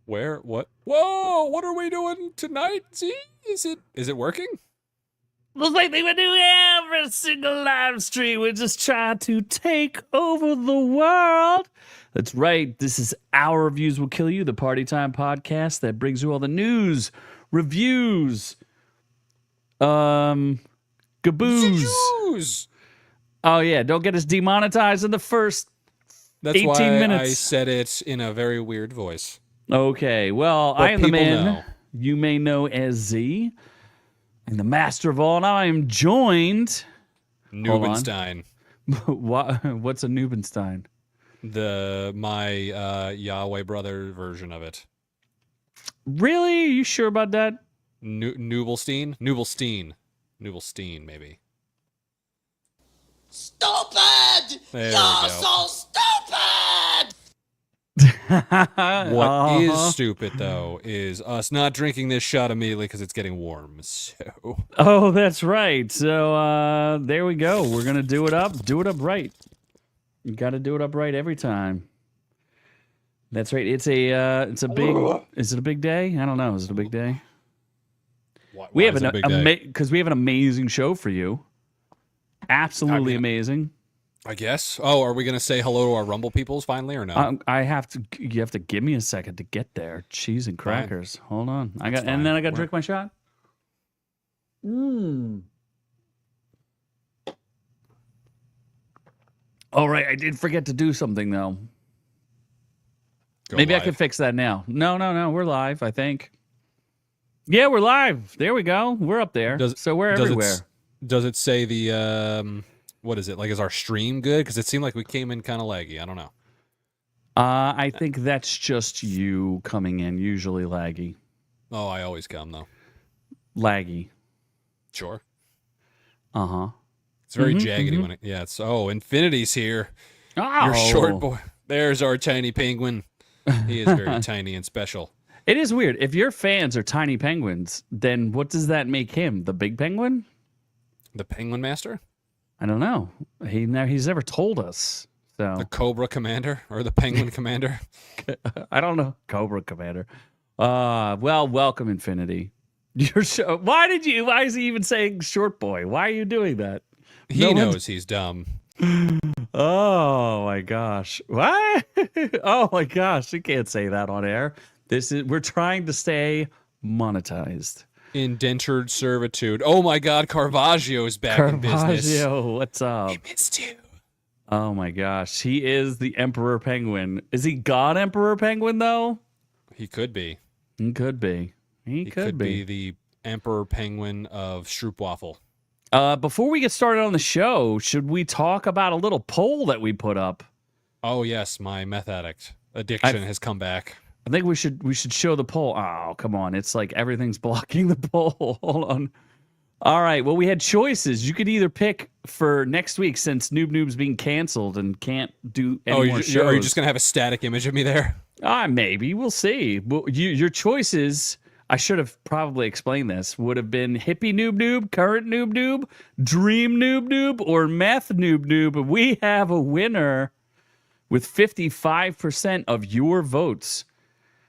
Where? What? Whoa! What are we doing tonight? Z? Is it working? Looks like they would do every single live stream. We're just trying to take over the world. That's right. This is Our Reviews Will Kill You, the Party Time podcast that brings you all the news, reviews, gaboos. Oh, yeah. Don't get us demonetized in the first 18 minutes. I said it in a very weird voice. Okay. Well, But I am the man know. you may know as Z. And the master of all, now I am joined. Nubenstein. What's a Nubenstein? My Yahweh brother version of it. Really? Are you sure about that? Nubelstein, maybe. Stupid! There You're we go. so stupid! What is stupid, though, is us not drinking this shot immediately because it's getting warm. So. Oh, that's right. So there we go. We're gonna do it up right. You got to do it up right every time. That's right. It's a big. Is it a big day? I don't know. Is it a big day? We have because we have an amazing show for you. Absolutely amazing. I guess. Oh, are we going to say hello to our Rumble peoples finally, or no? You have to give me a second to get there. Cheese and crackers. Fine. Hold on. And then I got to drink my shot. All right, I did forget to do something though. Maybe live. I could fix that now. No, we're live, I think. Yeah, we're live. There we go. We're up there. So we're everywhere. Does it say the what is it? Like, is our stream good? Because it seemed like we came in kind of laggy. I don't know. I think that's just you coming in, usually laggy. Oh, I always come, though. Laggy. Sure. Uh-huh. It's very jaggedy when it... Yeah, it's... Oh, Infinity's here. Oh. Your short boy. There's our tiny penguin. He is very tiny and special. It is weird. If your fans are tiny penguins, then what does that make him? The big penguin? The Penguin Master? I don't know. He's never told us. So the Cobra Commander or the Penguin Commander? I don't know. Cobra Commander. Well, welcome Infinity. Why is he even saying short boy? Why are you doing that? He knows he's dumb. Oh my gosh. What? Oh my gosh. You can't say that on air. We're trying to stay monetized. Indentured servitude. Oh my God, Caravaggio is back in business. Caravaggio, what's up? He missed you. Oh my gosh, he is the Emperor Penguin. Is he God Emperor Penguin though? He could be. He could be. He could be the Emperor Penguin of Stroopwafel. Before we get started on the show, should we talk about a little poll that we put up? Oh yes, my meth addict addiction has come back. I think we should show the poll. Oh, come on. It's like everything's blocking the poll. Hold on. All right. Well, we had choices. You could either pick for next week since Noob's being canceled and can't do any more shows. Are you just going to have a static image of me there? Maybe. We'll see. Well, your choices, I should have probably explained this, would have been hippie Noob, current Noob, dream Noob, or meth Noob. We have a winner with 55% of your votes.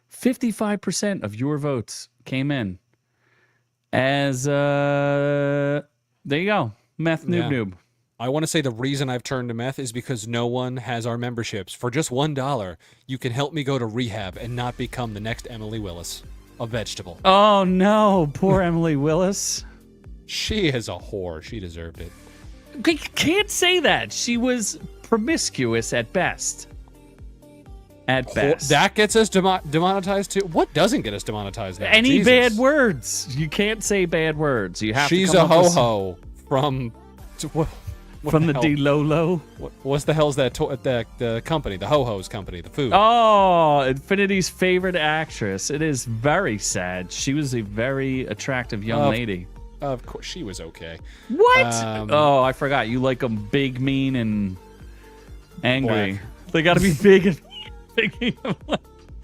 55% of your votes came in as there you go, meth noob. I want to say the reason I've turned to meth is because no one has our memberships. For just $1, you can help me go to rehab and not become the next Emily Willis, a vegetable. Oh no, poor Emily Willis. She is a whore. She deserved it. We can't say that. She was promiscuous at best. At best. That gets us demonetized too? What doesn't get us demonetized now? Any bad words. You can't say bad words. You have She's to come a ho-ho from... From the D-Lolo? What's the hell's that the company, the Ho-Ho's company, the food? Oh, Infinity's favorite actress. It is very sad. She was a very attractive young lady. Of course, she was okay. What? I forgot. You like them big, mean, and angry. Black. They got to be big and...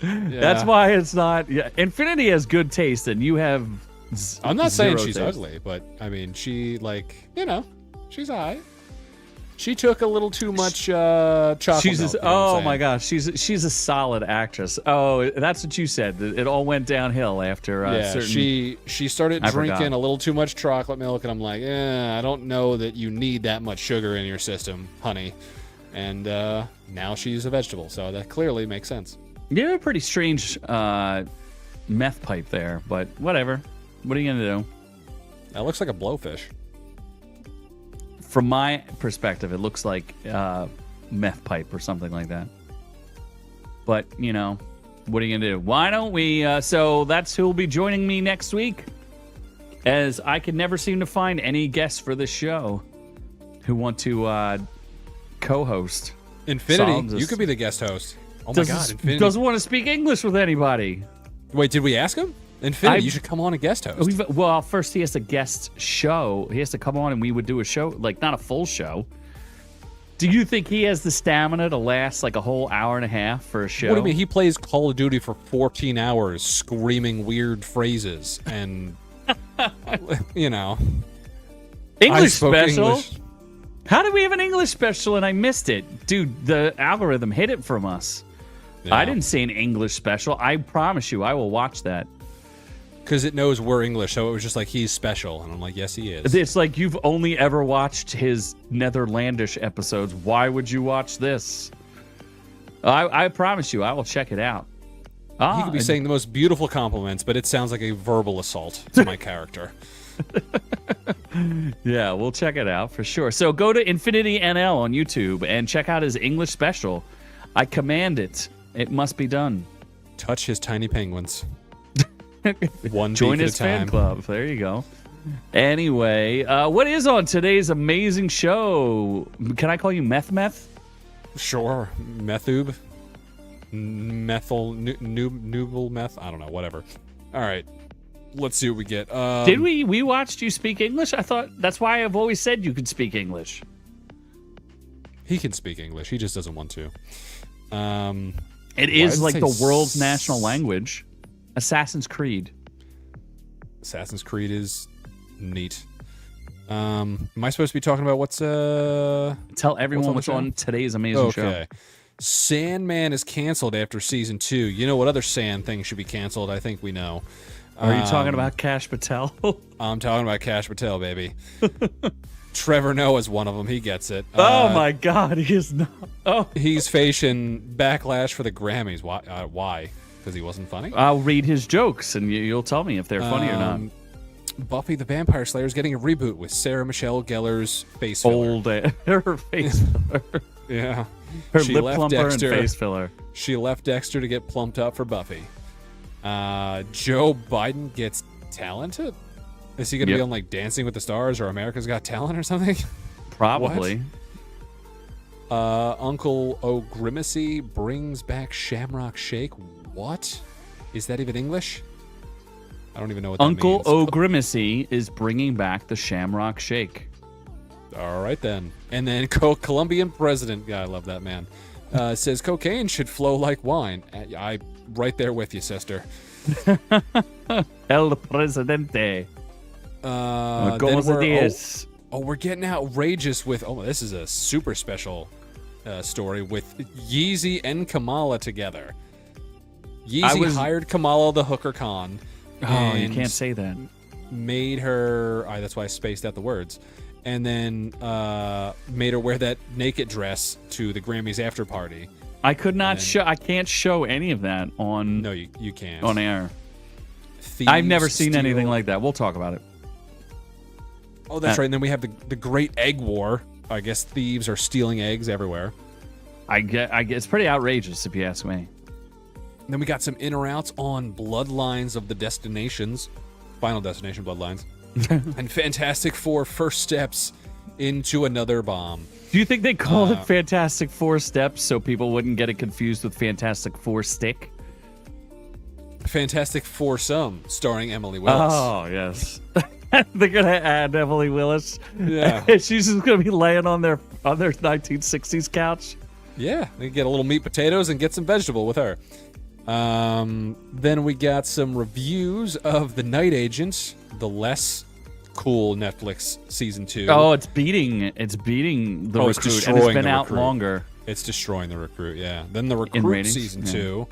That's why it's not. Yeah, Infinity has good taste, and you have. I'm not saying she's taste. ugly, but I mean, she she's alright. She took a little too much chocolate She's milk. oh my gosh, she's a solid actress. Oh, that's what you said. It all went downhill after certain. She started I drinking forgot. a little too much chocolate milk, and I'm like, I don't know that you need that much sugar in your system, honey. And now she's a vegetable, so that clearly makes sense. You have a pretty strange meth pipe there, but whatever. What are you gonna do? That looks like a blowfish. From my perspective, it looks like meth pipe or something like that. But, you know, what are you going to do? Why don't we? So that's who will be joining me next week. As I can never seem to find any guests for this show who want to co-host. Infinity, you could be the guest host. Oh my God, Infinity. Doesn't want to speak English with anybody. Wait, did we ask him? Infinity, you should come on and guest host. Well, first he has to guest show. He has to come on and we would do a show, like not a full show. Do you think he has the stamina to last like a whole hour and a half for a show? What do you mean? He plays Call of Duty for 14 hours, screaming weird phrases, and you know, English special. English. How did we have an English special and I missed it, dude? The algorithm hid it from us. Yeah. I didn't see an English special. I promise you, I will watch that. Because it knows we're English, so it was just like, he's special. And I'm like, yes, he is. It's like you've only ever watched his Netherlandish episodes. Why would you watch this? I promise you, I will check it out. He could be saying the most beautiful compliments, but it sounds like a verbal assault to my character. Yeah, we'll check it out for sure. So go to Infinity NL on YouTube and check out his English special. I command it. It must be done. Touch his tiny penguins. One Join beak his at a time. fan club. There you go. Anyway, what is on today's amazing show? Can I call you Meth? Sure. Methube. Methyl. Nuble meth. I don't know. Whatever. All right. Let's see what we get. Did we watched you speak English? I thought that's why I've always said you could speak English. He can speak English. He just doesn't want to. It is like the say world's national language. Assassin's Creed. Assassin's Creed is neat. Am I supposed to be talking about what's Tell everyone what's the show? on today's amazing show. Okay. Sandman is canceled after season 2. You know what other Sand thing should be canceled? I think we know. Are you talking about Kash Patel? I'm talking about Kash Patel, baby. Trevor Noah is one of them. He gets it. Oh my God, he is not. Oh, He's facing backlash for the Grammys. Why? Why? Because he wasn't funny? I'll read his jokes and you'll tell me if they're funny or not. Buffy the Vampire Slayer is getting a reboot with Sarah Michelle Gellar's face filler. Old her face filler. Yeah. Her She lip left plumper Dexter. and face filler. She left Dexter to get plumped up for Buffy. Joe Biden gets talented? Is he going to be on like Dancing with the Stars or America's Got Talent or something? Probably. Uncle O'Grimacy brings back Shamrock Shake. What? Is that even English? I don't even know what that Uncle means. O'Grimacy is bringing back the Shamrock Shake. All right, then. And then Colombian president, I love that man, says cocaine should flow like wine. I right there with you, sister. El Presidente. Then ¿Cómo se we're, dice? we're getting outrageous with, this is a super special story with Yeezy and Kamala together. Yeezy hired Kamala the hooker con. Oh, you can't say that. Made her, that's why I spaced out the words, and then made her wear that naked dress to the Grammys after party. I could not show. I can't show any of that on. No, you can't. On air. Thieves I've never seen steal- anything like that. We'll talk about it. Oh, that's right. And then we have the Great Egg War. I guess thieves are stealing eggs everywhere. I get. It's pretty outrageous if you ask me. Then we got some in or outs on Bloodlines of the Destinations, Final Destination Bloodlines, and Fantastic Four First Steps into Another Bomb. Do you think they called it Fantastic Four Steps so people wouldn't get it confused with Fantastic Four Stick? Fantastic Foursome, starring Emily Willis. Oh, yes. They're going to add Emily Willis. Yeah. She's just going to be laying on their 1960s couch. Yeah, they get a little meat potatoes and get some vegetable with her. Then we got some reviews of The Night Agent, the less cool Netflix season 2. Oh, it's beating the Recruit, it's and it's destroying been The out Recruit. longer. It's destroying The Recruit, yeah. Then The Recruit ratings? season Yeah. 2,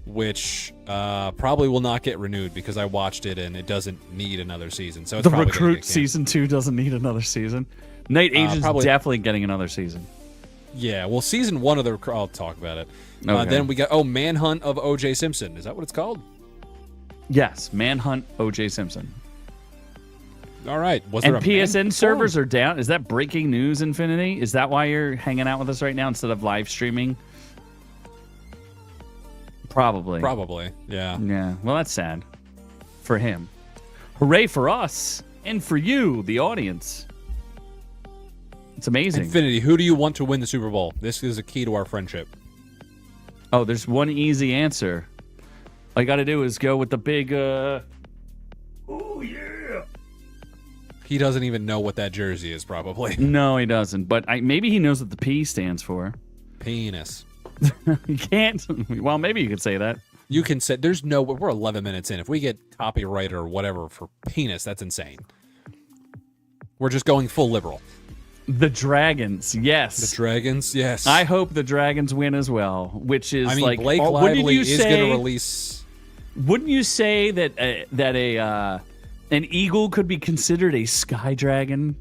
which probably will not get renewed because I watched it and it doesn't need another season. So it's The probably gonna Recruit get canceled. season 2 doesn't need another season. Night Agent's probably- definitely getting another season. Yeah, well, season 1 of The Recruit, I'll talk about it. Okay. Then we got, Manhunt of O.J. Simpson. Is that what it's called? Yes, Manhunt O.J. Simpson. All right. Was And there a PSN man- servers are down. Is that breaking news, Infinity? Is that why you're hanging out with us right now instead of live streaming? Probably. Probably, yeah. Yeah. Well, that's sad for him. Hooray for us and for you, the audience. It's amazing. Infinity, who do you want to win the Super Bowl? This is a key to our friendship. Oh, there's one easy answer. All you got to do is go with the big. Oh yeah. He doesn't even know what that jersey is, probably. No, he doesn't. But maybe he knows what the P stands for. Penis. You can't. Well, maybe you could say that. You can say, we're 11 minutes in. If we get copyright or whatever for penis, that's insane. We're just going full liberal. The Dragons, yes. The Dragons, yes. I hope the Dragons win as well, which is I mean, like Blake wouldn't Lively you is say- going to release. Wouldn't you say that an eagle could be considered a sky dragon?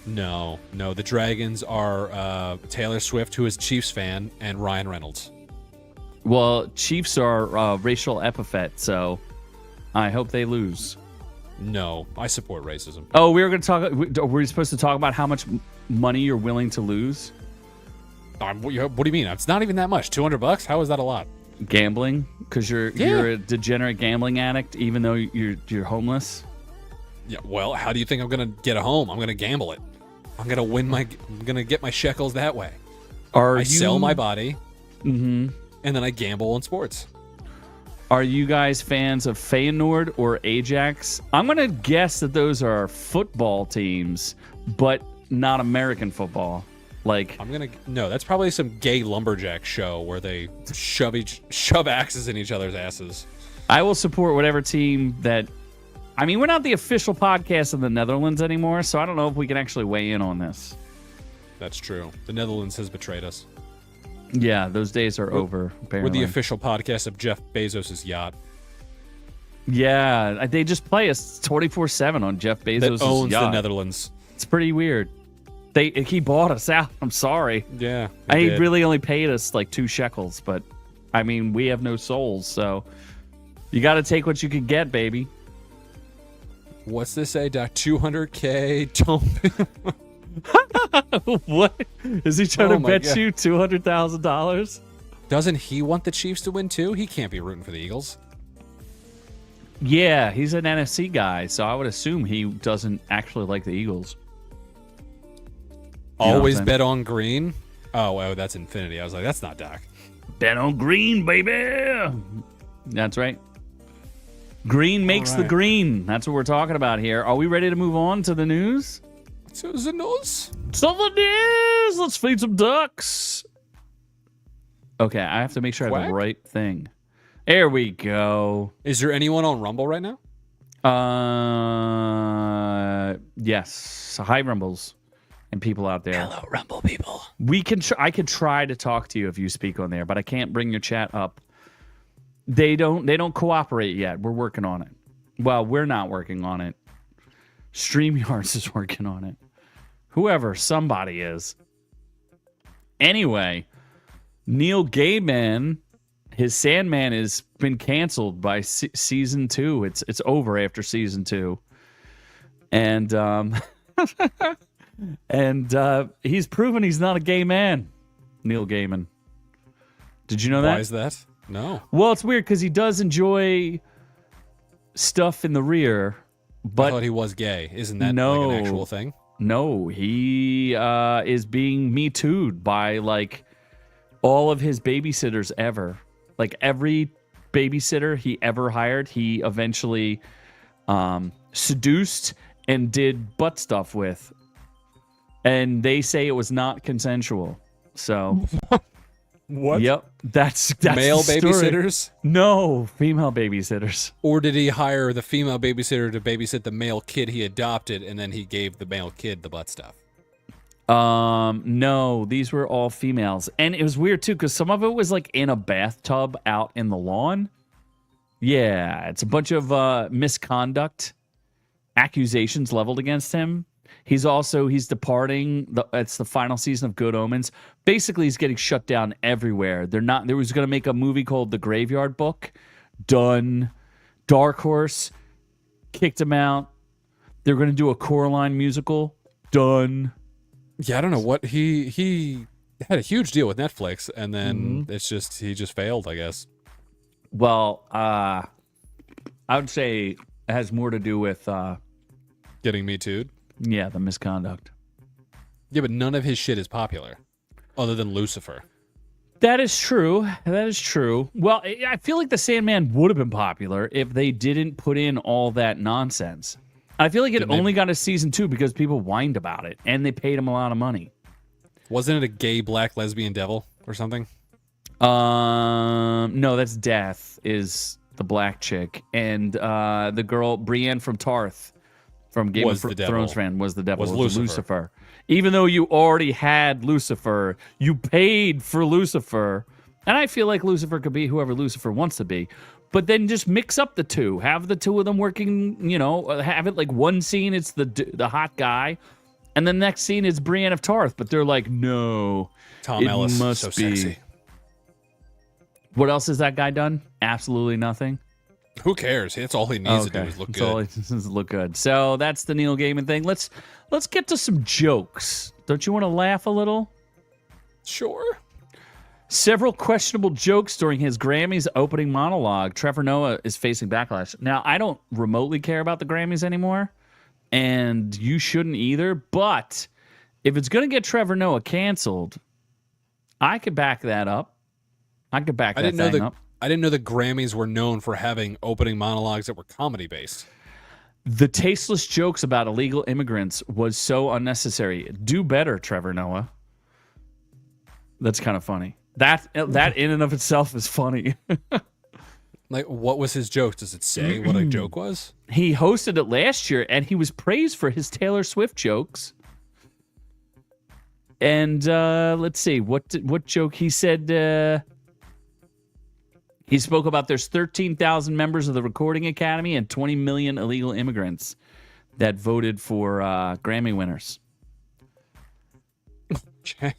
No. The Dragons are Taylor Swift, who is Chiefs fan, and Ryan Reynolds. Well, Chiefs are racial epithet, so I hope they lose. No, I support racism. Oh, we were going to talk. Were we supposed to talk about how much money you're willing to lose? What do you mean? It's not even that much. $200? How is that a lot? Gambling, because you're a degenerate gambling addict, even though you're homeless. Yeah. Well, how do you think I'm going to get a home? I'm going to gamble it. I'm going to I'm going to get my shekels that way. I sell my body, and then I gamble on sports. Are you guys fans of Feyenoord or Ajax? I'm going to guess that those are football teams, but not American football. Like, No, that's probably some gay lumberjack show where they shove axes in each other's asses. I will support whatever team that. I mean, we're not the official podcast of the Netherlands anymore, so I don't know if we can actually weigh in on this. That's true. The Netherlands has betrayed us. Yeah, those days are over. We're Apparently. the official podcast of Jeff Bezos' yacht Yeah, they just play us 24/7 on Jeff Bezos' that owns yacht. the Netherlands. It's pretty weird. He bought us out. I'm sorry. Yeah, He did. really only paid us like 2 shekels, but I mean, we have no souls, so you got to take what you can get, baby. What's this say? 200K. Don't. What is he trying Oh to my bet God. you $200,000? Doesn't he want the Chiefs to win too? He can't be rooting for the Eagles. Yeah, he's an NFC guy, so I would assume he doesn't actually like the Eagles. You know what Always I'm saying? bet on green. Oh, that's Infinity. I was like, that's not Doc. Bet on green, baby. That's right. Green makes the right. green. That's what we're talking about here. Are we ready to move on to the news? So the nose. So the news. Let's feed some ducks. Okay, I have to make sure I have the Quack? right thing. There we go. Is there anyone on Rumble right now? Yes. Hi, Rumbles and people out there. Hello, Rumble people. We can. I could try to talk to you if you speak on there, but I can't bring your chat up. They don't cooperate yet. We're working on it. Well, we're not working on it. StreamYards is working on it. Somebody is. Anyway, Neil Gaiman, his Sandman has been canceled by season 2. It's over after season 2, and he's proven he's not a gay man. Neil Gaiman. Did you know that? Why is that? No. Well, it's weird because he does enjoy stuff in the rear, I but thought he was gay. Isn't that No. like an actual thing? no, he is being Me Too'd by like all of his babysitters ever. Like every babysitter he ever hired, he eventually seduced and did butt stuff with. And they say it was not consensual. So What? Yep, that's Male the story. babysitters? No, female babysitters. Or did he hire the female babysitter to babysit the male kid he adopted, and then he gave the male kid the butt stuff? No, these were all females. And it was weird too, because some of it was like in a bathtub out in the lawn. Yeah, it's a bunch of misconduct, accusations leveled against him. He's departing. It's the final season of Good Omens. Basically, he's getting shut down everywhere. There was going to make a movie called The Graveyard Book. Done. Dark Horse kicked him out. They're going to do a Coraline musical. Done. Yeah, I don't know what he had a huge deal with Netflix, and then he just failed, I guess. Well, I would say it has more to do with Getting Me Too'd. Yeah, the misconduct. Yeah, but none of his shit is popular, other than Lucifer. That is true. That is true. Well, I feel like the Sandman would have been popular if they didn't put in all that nonsense. I feel like it only got a season 2 because people whined about it, and they paid him a lot of money. Wasn't it a gay black lesbian devil or something? No, that's Death is the black chick, and the girl Brienne from Tarth from Game of Thrones fan was the devil. Was Lucifer. Even though you already had Lucifer, you paid for Lucifer, and I feel like Lucifer could be whoever Lucifer wants to be. But then just mix up the two. Have the two of them working, have it like one scene, it's the hot guy, and the next scene is Brienne of Tarth. But they're like, no, Tom Ellis, must so be. sexy. What else has that guy done? Absolutely nothing. Who cares? That's all he needs to do is look That's good. all he does look good. So that's the Neil Gaiman thing. Let's get to some jokes. Don't you want to laugh a little? Sure. Several questionable jokes during his Grammys opening monologue. Trevor Noah is facing backlash. Now, I don't remotely care about the Grammys anymore, and you shouldn't either. But if it's going to get Trevor Noah canceled, I could back that up. I could back that thing up. I didn't know the Grammys were known for having opening monologues that were comedy-based. The tasteless jokes about illegal immigrants was so unnecessary. Do better, Trevor Noah. That's kind of funny. That in and of itself is funny. Like, what was his joke? Does it say what a joke was? He hosted it last year, and he was praised for his Taylor Swift jokes. And let's see, what joke he said... He spoke about there's 13,000 members of the Recording Academy and 20 million illegal immigrants that voted for Grammy winners. Okay.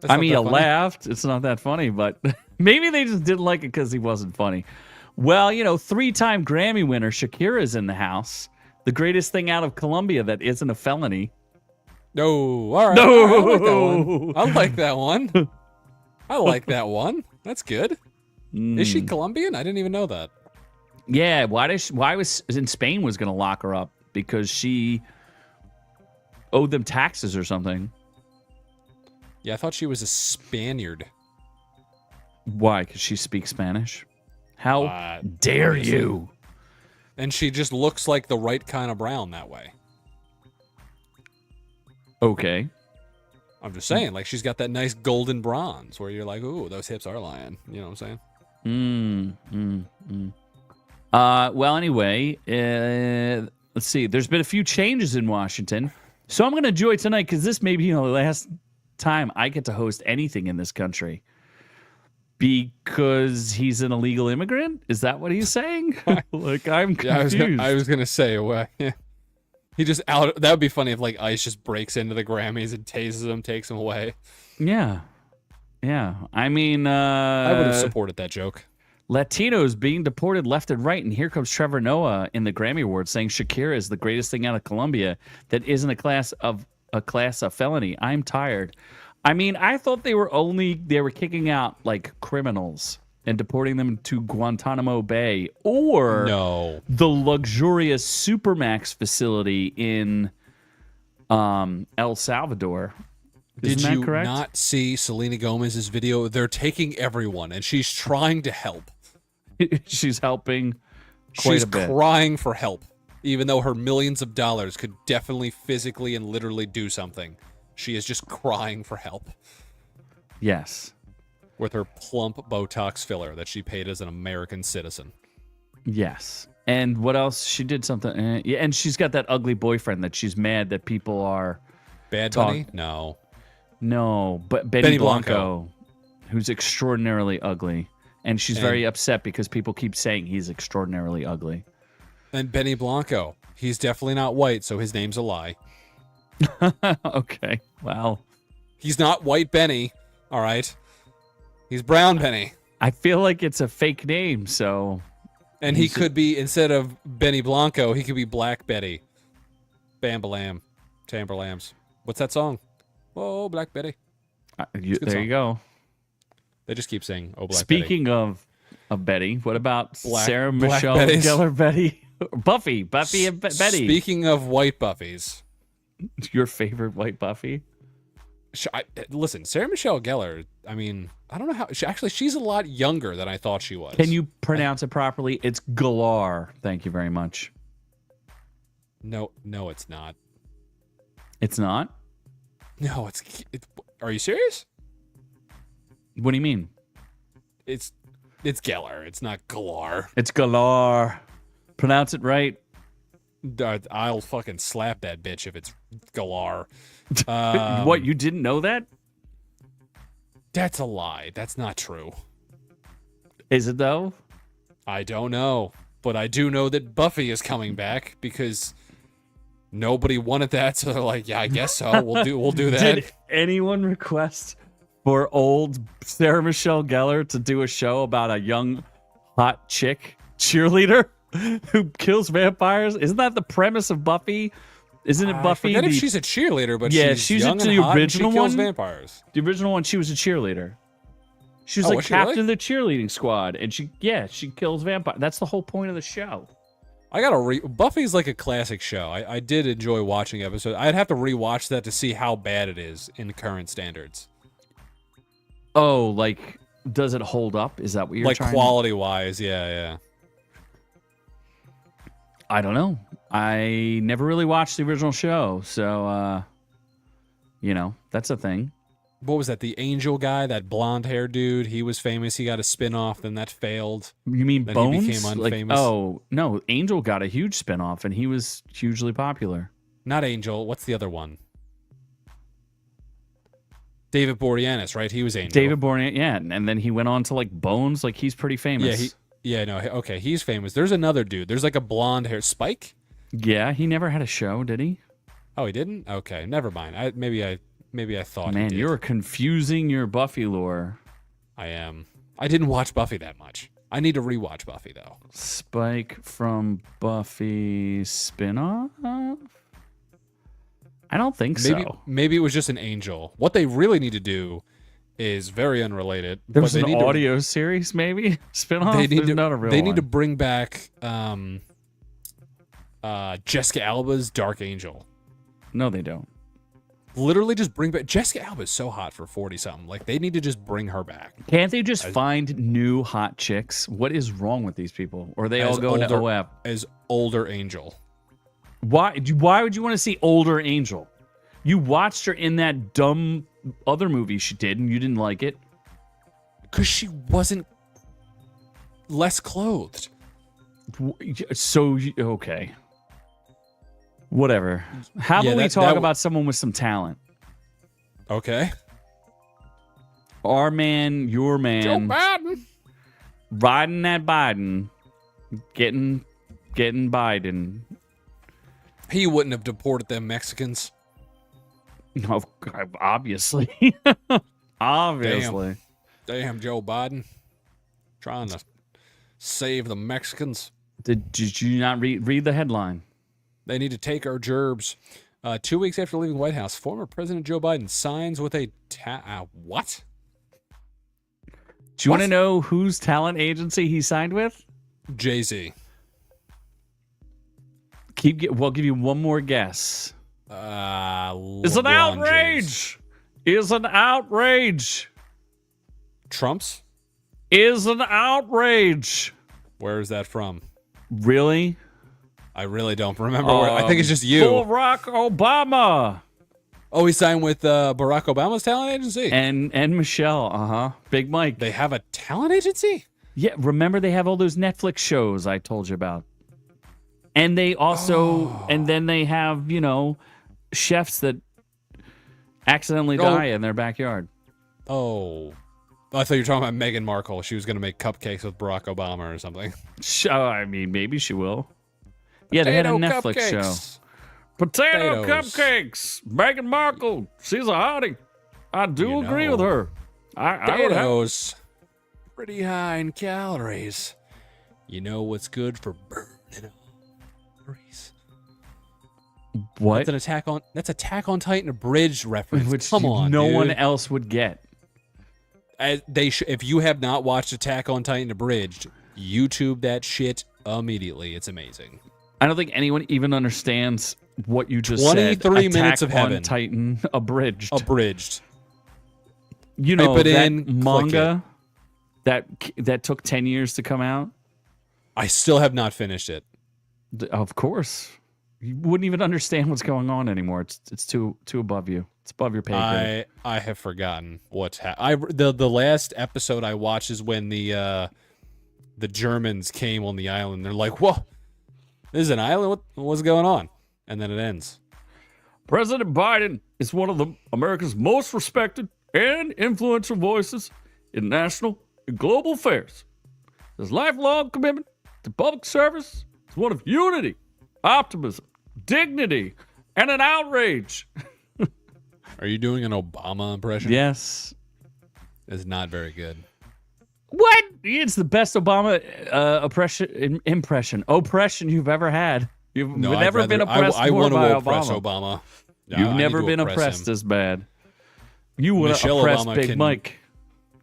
I mean, you laughed. It's not that funny, but maybe they just didn't like it because he wasn't funny. Well, 3-time Grammy winner Shakira's in the house. The greatest thing out of Colombia that isn't a felony. No. All right. No. I like that one. I like that one. That's good. Is she Colombian? I didn't even know that. Yeah, why was in Spain was going to lock her up because she owed them taxes or something. Yeah, I thought she was a Spaniard. Why? Because she speaks Spanish? How dare you? And she just looks like the right kind of brown that way. Okay. I'm just saying, like, she's got that nice golden bronze where you're like, ooh, those hips are lying. You know what I'm saying? Well, anyway, let's see. There's been a few changes in Washington. So I'm going to enjoy tonight because this may be the last time I get to host anything in this country. Because he's an illegal immigrant? Is that what he's saying? Like, I'm confused. Yeah, I was going to say, well, yeah. He just out. That would be funny if, like, ICE just breaks into the Grammys and tases him, takes him away. Yeah. I mean, I would have supported that joke. Latinos being deported left and right, and here comes Trevor Noah in the Grammy Awards saying Shakira is the greatest thing out of Colombia that isn't a class of felony. I'm tired. I mean, I thought they were kicking out like criminals and deporting them to Guantanamo Bay or the luxurious Supermax facility in El Salvador. Did Isn't you that correct? not see Selena Gomez's video? They're taking everyone, and she's trying to help. She's helping quite She's a bit. crying for help, even though her millions of dollars could definitely physically and literally do something. She is just crying for help. Yes. with her plump Botox filler that she paid as an American citizen. Yes. And what else? She did something. Yeah, and she's got that ugly boyfriend that she's mad that people are... Bad Bunny? No. No, but Benny Blanco, who's extraordinarily ugly. And she's very upset because people keep saying he's extraordinarily ugly. And Benny Blanco, he's definitely not white, so his name's a lie. Okay, well. He's not white Benny, all right? He's brown Benny. I feel like it's a fake name, so... And he could be, instead of Benny Blanco, he could be Black Betty. Bambalam. Tamberlams. What's that song? Whoa, Black Betty. There you go. They just keep saying, oh, Black Speaking of Betty, what about Sarah Black Michelle Betties. Gellar Buffy and Betty? Speaking of white Buffys. Your favorite white Buffy? Listen, Sarah Michelle Gellar, I mean, I don't know how... she's a lot younger than I thought she was. Can you pronounce it properly? It's gellar. Thank you very much. No, it's not. It's not? No, are you serious? What do you mean? It's Gellar. It's not Galar. It's gellar. Pronounce it right. I'll fucking slap that bitch if it's Galar. What, you didn't know that? That's a lie. That's not true. Is it though? I don't know, but I do know that Buffy is coming back because nobody wanted that, so they're like, yeah, I guess so. We'll do that. Did anyone request for old Sarah Michelle Gellar to do a show about a young hot chick cheerleader who kills vampires? Isn't that the premise of Buffy? Isn't it Buffy? I forget if she's a cheerleader, but yeah, she's young and the hot original and she kills one. Vampires. The original one, she was a cheerleader. She was like was she captain really? of the cheerleading squad, and she kills vampires. That's the whole point of the show. I gotta Buffy's like a classic show. I did enjoy watching episodes. I'd have to rewatch that to see how bad it is in current standards. Oh, like, does it hold up? Is that what you're like trying quality wise? Yeah. I don't know. I never really watched the original show, so that's a thing. What was that? The Angel guy, that blonde hair dude. He was famous. He got a spin-off, then that failed. You mean then Bones? He became unfamous. Like, oh no, Angel got a huge spin-off, and he was hugely popular. Not Angel. What's the other one? David Boreanaz, right? He was Angel. David Boreanaz, yeah, and then he went on to like Bones. Like he's pretty famous. Okay, he's famous. There's another dude. There's like a blonde hair Spike. Yeah, he never had a show, did he? Oh, he didn't. Okay, never mind. Maybe I thought. Man, he did. you're confusing your Buffy lore. I am. I didn't watch Buffy that much. I need to rewatch Buffy though. Spike from Buffy spinoff? I don't think so. Maybe it was just an Angel. What they really need to do is very unrelated. There was an audio series, maybe spinoff. They need to bring back Jessica Alba's Dark Angel. No, they don't. Literally just bring back Jessica Alba is so hot for 40-something. Like they need to just bring her back. Can't they just find new hot chicks? What is wrong with these people? Or they all go into OF? As older Angel. Why would you want to see older Angel? You watched her in that dumb other movie she did, and you didn't like it. Because she wasn't less clothed. So, okay. Whatever. How about we talk about someone with some talent? Okay. Our man, your man. Joe Biden. Riding that Biden. Getting Biden. He wouldn't have deported them Mexicans. No, obviously. Obviously. Damn, Joe Biden. Trying to save the Mexicans. Did you not read the headline? They need to take our gerbs. 2 weeks after leaving the White House, former President Joe Biden signs with a what? Do you want to know whose talent agency he signed with? Jay-Z. We'll give you one more guess. It's an outrage. Is an outrage. Trump's? Is an outrage. Where is that from? Really? I really don't remember. I think it's just you. Barack Obama. Oh, he signed with Barack Obama's talent agency. And Michelle, Big Mike. They have a talent agency? Yeah, remember they have all those Netflix shows I told you about. And they also, and then they have, chefs that accidentally die in their backyard. Oh. I thought you were talking about Meghan Markle. She was going to make cupcakes with Barack Obama or something. I mean, maybe she will. Yeah, they had a Netflix show. Potato cupcakes. Meghan Markle. She's a hottie. I do agree with her. Potatoes. Pretty high in calories. You know what's good for burning calories? What? That's Attack on Titan abridged reference. Which Come on, no dude. one else would get. If you have not watched Attack on Titan abridged, YouTube that shit immediately. It's amazing. I don't think anyone even understands what you just 23 said. minutes of Attack on heaven. Titan abridged. Abridged. You know Type it that in, manga that took 10 years to come out? I still have not finished it. Of course. You wouldn't even understand what's going on anymore. It's too above you. It's above your pay grade. I have forgotten what's happened. The last episode I watched is when the Germans came on the island. They're like, "Whoa, this is an island. What's going on?" And then it ends. President Biden is one of America's most respected and influential voices in national and global affairs. His lifelong commitment to public service is one of unity, optimism, dignity, and an outrage. Are you doing an Obama impression? Yes. It's not very good. What? It's the best Obama oppression you've ever had. You've never been oppressed I more want by to oppress Obama. Obama. You've never been oppressed him. as bad. You want to Michelle oppress Obama Big Mike.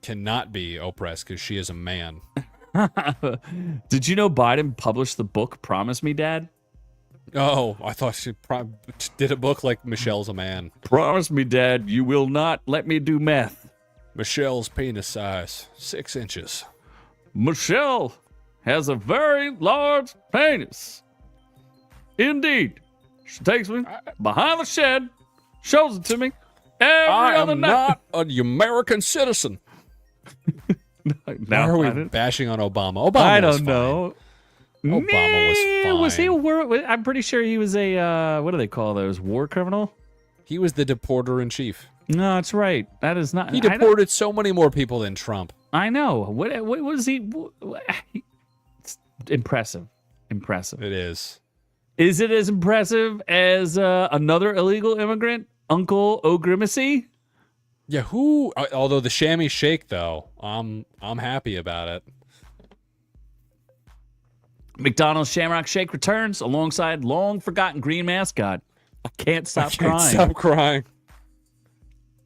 Cannot be oppressed because she is a man. Did you know Biden published the book Promise Me, Dad? Oh, I thought she did a book like Michelle's a man. Promise me, Dad, you will not let me do meth. Michelle's penis size, 6 inches. Michelle has a very large penis. Indeed. She takes me behind the shed, shows it to me every other night. I am not an American citizen. Why are we bashing on Obama? Obama I was don't fine. know. Obama was fine. Was he a war? I'm pretty sure he was a, what do they call those? War criminal? He was the deporter in chief. No, that's right. That is not. He deported so many more people than Trump. I know. What was he? It's impressive. Impressive. It is. Is it as impressive as another illegal immigrant, Uncle O'Grimacy? Yeah, who? Although the chamois shake, though, I'm happy about it. McDonald's Shamrock Shake returns alongside long-forgotten green mascot. I can't stop crying. Stop crying.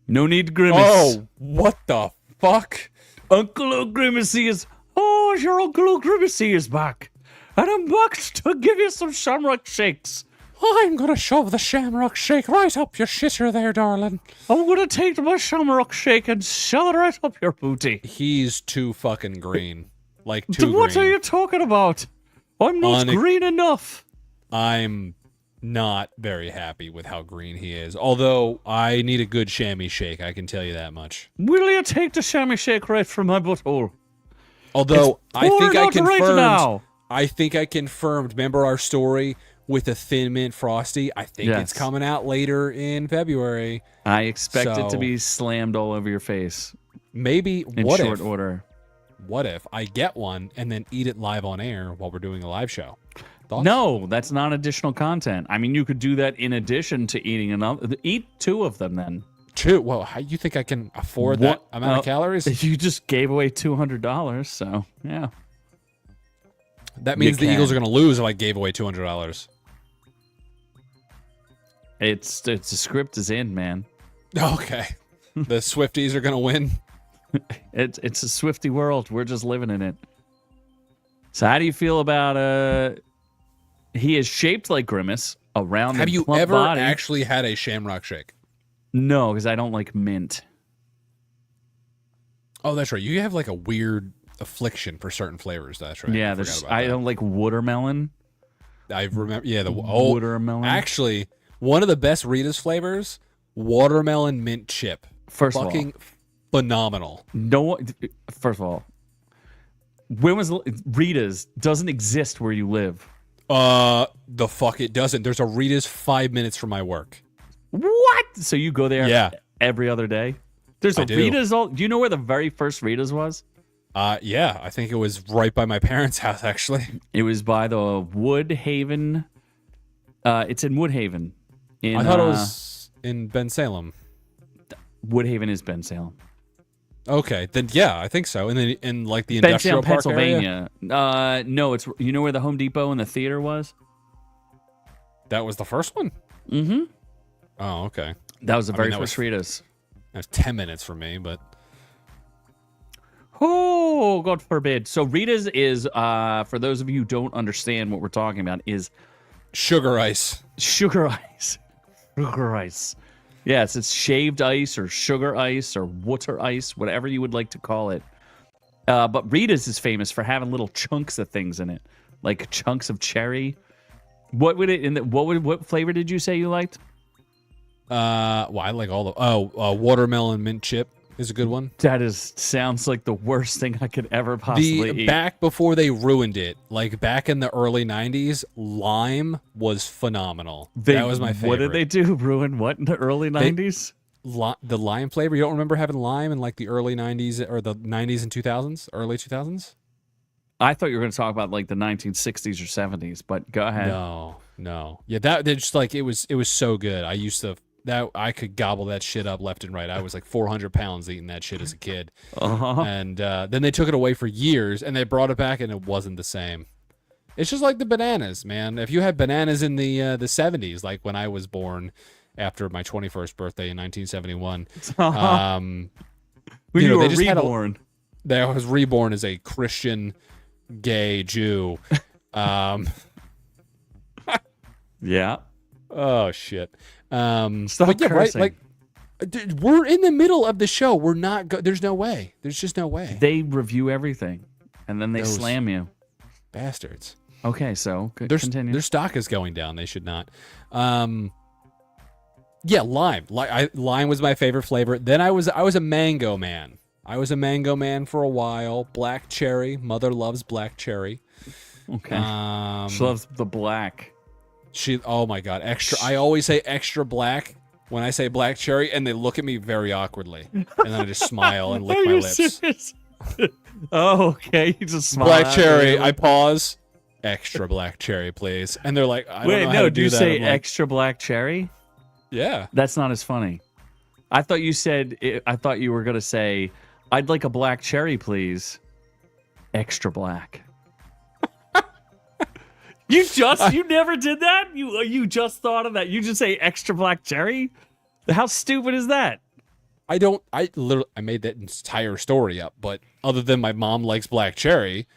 No need to grimace. Oh, what the fuck? Uncle O'Grimacy is... Oh, your Uncle O'Grimacy is back. And I'm back to give you some Shamrock Shakes. I'm gonna shove the Shamrock Shake right up your shitter there, darling. I'm gonna take my Shamrock Shake and shove it right up your booty. He's too fucking green. Like, too What green. are you talking about? I'm not green enough. I'm not very happy with how green he is. Although, I need a good chamois shake, I can tell you that much. Will you take the chamois shake right from my butthole? Although, I think I confirmed... Right now. I think I confirmed. Remember our story with the Thin Mint Frosty? I think it's coming out later in February. I expect it to be slammed all over your face. Maybe. In short order. What if I get one and then eat it live on air while we're doing a live show? Thoughts? No, that's not additional content. I mean, you could do that in addition to eating another. Eat 2 of them then. 2? Well, how you think I can afford that amount of calories? You just gave away $200, so yeah. That means the Eagles are going to lose if I gave away $200. It's the script is in, man. Okay. The Swifties are going to win. It's a Swifty world. We're just living in it. So how do you feel about he is shaped like Grimace around Have the you plump ever body. actually had a Shamrock Shake? No, because I don't like mint. Oh, that's right. You have like a weird affliction for certain flavors. That's right. Yeah, I don't like watermelon. I remember. Yeah, the watermelon. Actually, one of the best Rita's flavors watermelon mint chip. First Fucking of all, phenomenal. first of all, when was Rita's doesn't exist where you live? The fuck it doesn't. There's a Rita's 5 minutes from my work. What? So you go there Yeah. every other day? There's a I do. Rita's. Do you know where the very first Rita's was? Yeah, I think it was right by my parents' house, actually. It was by the Woodhaven. It's in Woodhaven. I thought it was in Ben Salem. Woodhaven is Ben Salem. Okay, then yeah, I think so. And then in like the Ben industrial Salem, park Pennsylvania. area? No, it's you know where the Home Depot and the theater was? That was the first one? Mm-hmm. Oh, okay. That was the very that first was- Rita's. That's 10 minutes from me, but Oh, God forbid. So Rita's is, for those of you who don't understand what we're talking about, is sugar ice. sugar ice. Sugar ice. Yes, it's shaved ice or sugar ice or water ice, whatever you would like to call it. But Rita's is famous for having little chunks of things in it, like chunks of cherry. What flavor did you say you liked? Well, I like all the watermelon mint chip is a good one. That sounds like the worst thing I could ever possibly eat. Back before they ruined it, like back in the early 90s, lime was phenomenal. That was my favorite. What did they do? Ruin what in the early 90s? The lime flavor. You don't remember having lime in like the early 90s or the 90s and 2000s, early 2000s? I thought you were going to talk about like the 1960s or 70s, but go ahead. No. Yeah, they're just like it was so good. I could gobble that shit up left and right. I was like 400 pounds eating that shit as a kid. Uh-huh. And then they took it away for years, and they brought it back, and it wasn't the same. It's just like the bananas, man. If you had bananas in the 70s, like when I was born after my 21st birthday in 1971, When you were reborn. I was reborn as a Christian gay Jew. Yeah. Oh shit. Stop but yeah, right? cursing. Like, dude, we're in the middle of the show. We're not. There's no way. There's just no way. They review everything, and then they Those slam you. Bastards. Okay, so continue. Their stock is going down. They should not. Yeah, lime. Lime was my favorite flavor. Then I was a mango man. I was a mango man for a while. Black cherry. Mother loves black cherry. Okay. She loves the black. Oh my god, extra. I always say extra black when I say black cherry, and they look at me very awkwardly, and then I just smile and lick my lips. Serious? Oh, okay. You just smile. Black at cherry. me. I pause. Extra black cherry, please. And they're like, I don't Wait, know how no. to Do you that. say I'm like, extra black cherry? Yeah. That's not as funny. I thought you said. I thought you were gonna say, "I'd like a black cherry, please." Extra black. You never did that? You just thought of that? You just say extra black cherry? How stupid is that? I made that entire story up, but other than my mom likes black cherry,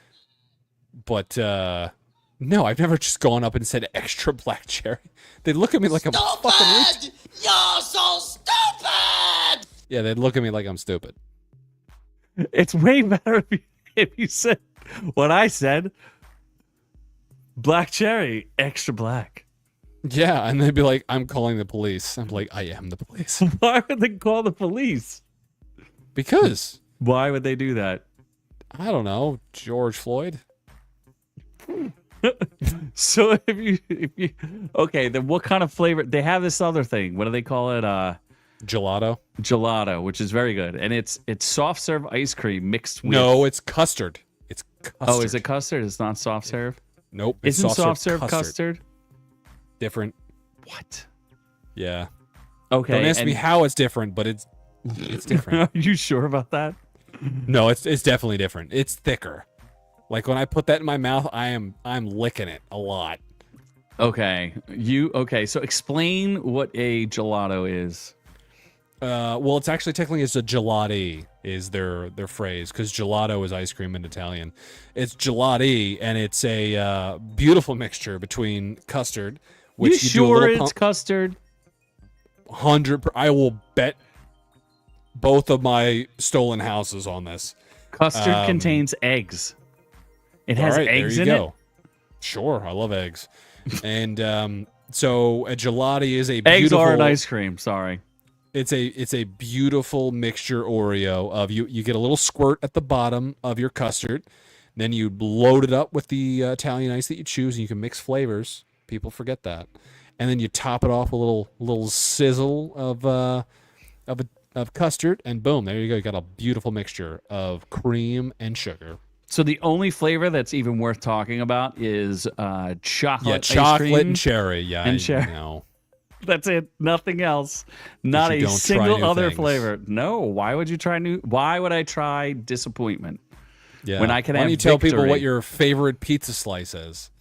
but no, I've never just gone up and said extra black cherry. They look at me like I'm fucking Stupid! You're so stupid! Yeah, they'd look at me like I'm stupid. It's way better if you said what I said. Black cherry, extra black. Yeah, and they'd be like, I'm calling the police. I'm like, I am the police. Why would they call the police? Because, Why would they do that? I don't know, George Floyd. So if you okay, then what kind of flavor? They have this other thing. What do they call it? Gelato? Gelato, which is very good, and it's soft serve ice cream mixed with. No, it's custard. It's custard. Oh, is it custard? It's not soft serve. Nope. It's Isn't soft serve custard? Different. What? Yeah. Okay. Don't ask me how it's different, but it's different. Are you sure about that? No, it's definitely different. It's thicker. Like when I put that in my mouth, I'm licking it a lot. Okay. So explain what a gelato is. Well, it's actually technically it's a gelati is their phrase because gelato is ice cream in Italian. It's gelati, and it's a beautiful mixture between custard. Which You you do a sure little it's custard? 100. I will bet both of my stolen houses on this. Custard contains eggs. It has All right, eggs there in you it. go. Sure, I love eggs. And so a gelati is a Eggs beautiful. are an ice cream. Sorry. It's a beautiful mixture Oreo of you get a little squirt at the bottom of your custard, then you load it up with the Italian ice that you choose, and you can mix flavors. People forget that, and then you top it off with a little sizzle of custard, and boom, there you go. You got a beautiful mixture of cream and sugar. So the only flavor that's even worth talking about is chocolate. Yeah, ice chocolate cream and cherry. Yeah, and cherry. No. That's it. Nothing else. Not You a don't try single new other things. flavor. No. Why would you try new? Why would I try disappointment? Yeah. When I can Why don't have you tell people victory? what your favorite pizza slice is?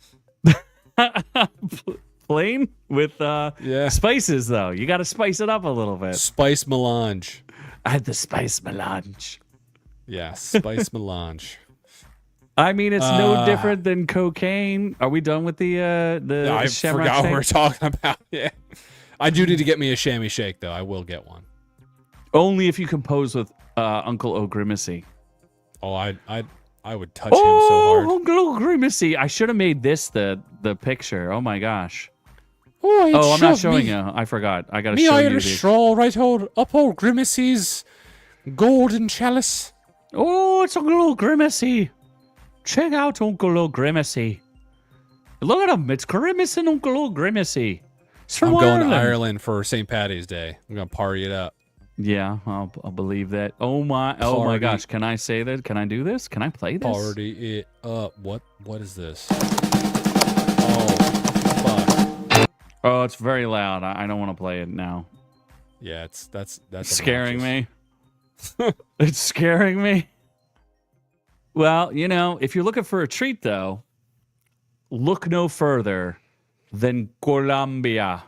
Plain with Yeah. spices, though. You got to spice it up a little bit. Spice melange. I had the spice melange. Yeah, spice melange. I mean, it's no different than cocaine. Are we done with the I shamrock forgot what shake? we're talking about. Yeah. I do need to get me a chamois shake, though. I will get one. Only if you compose with Uncle O'Grimacy. Oh, I would touch him so hard. Uncle O'Grimacy. I should have made this the picture. Oh my gosh. Oh, I'm not showing you. I forgot. I gotta Me show you Irish the. straw right up old Grimacy's golden chalice. Oh, it's Uncle O'Grimacy. Check out Uncle O'Grimacy. Look at him. It's Grimace and Uncle O'Grimacy. It's from I'm going Ireland. to Ireland for St. Patty's Day. I'm gonna party it up. Yeah, I'll believe that. Oh my Party. gosh. Can I say that? Can I do this? Can I play this? Party it up. What is this? Oh fuck. Oh, it's very loud. I don't want to play it now. Yeah, that's Scaring obnoxious. me. It's scaring me. Well, if you're looking for a treat, though, look no further than Colombia.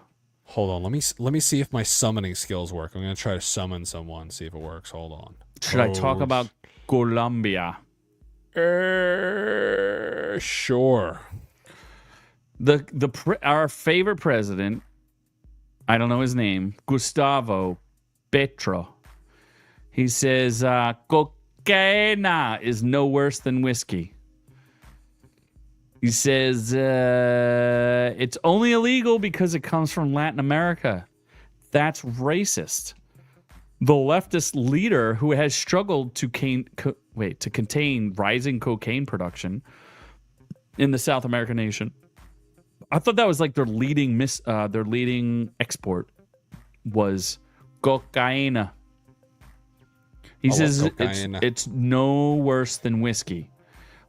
Hold on, let me see if my summoning skills work. I'm gonna try to summon someone, see if it works. Hold on. Should I talk about Colombia? Sure. Our favorite president, I don't know his name, Gustavo Petro. He says cocaine is no worse than whiskey. He says it's only illegal because it comes from Latin America. That's racist. The leftist leader who has struggled to contain rising cocaine production in the South American nation. I thought that was like their leading export was cocaine. He says it's no worse than whiskey.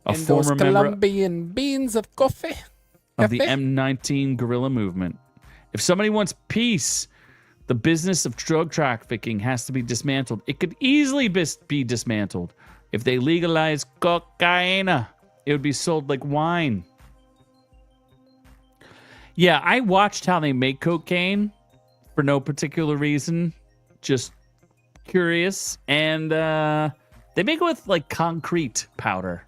A and former those member Colombian beans of coffee. of the M19 guerrilla movement. If somebody wants peace, the business of drug trafficking has to be dismantled. It could easily be dismantled. If they legalize cocaine, it would be sold like wine. Yeah, I watched how they make cocaine for no particular reason. Just curious. And they make it with like concrete powder.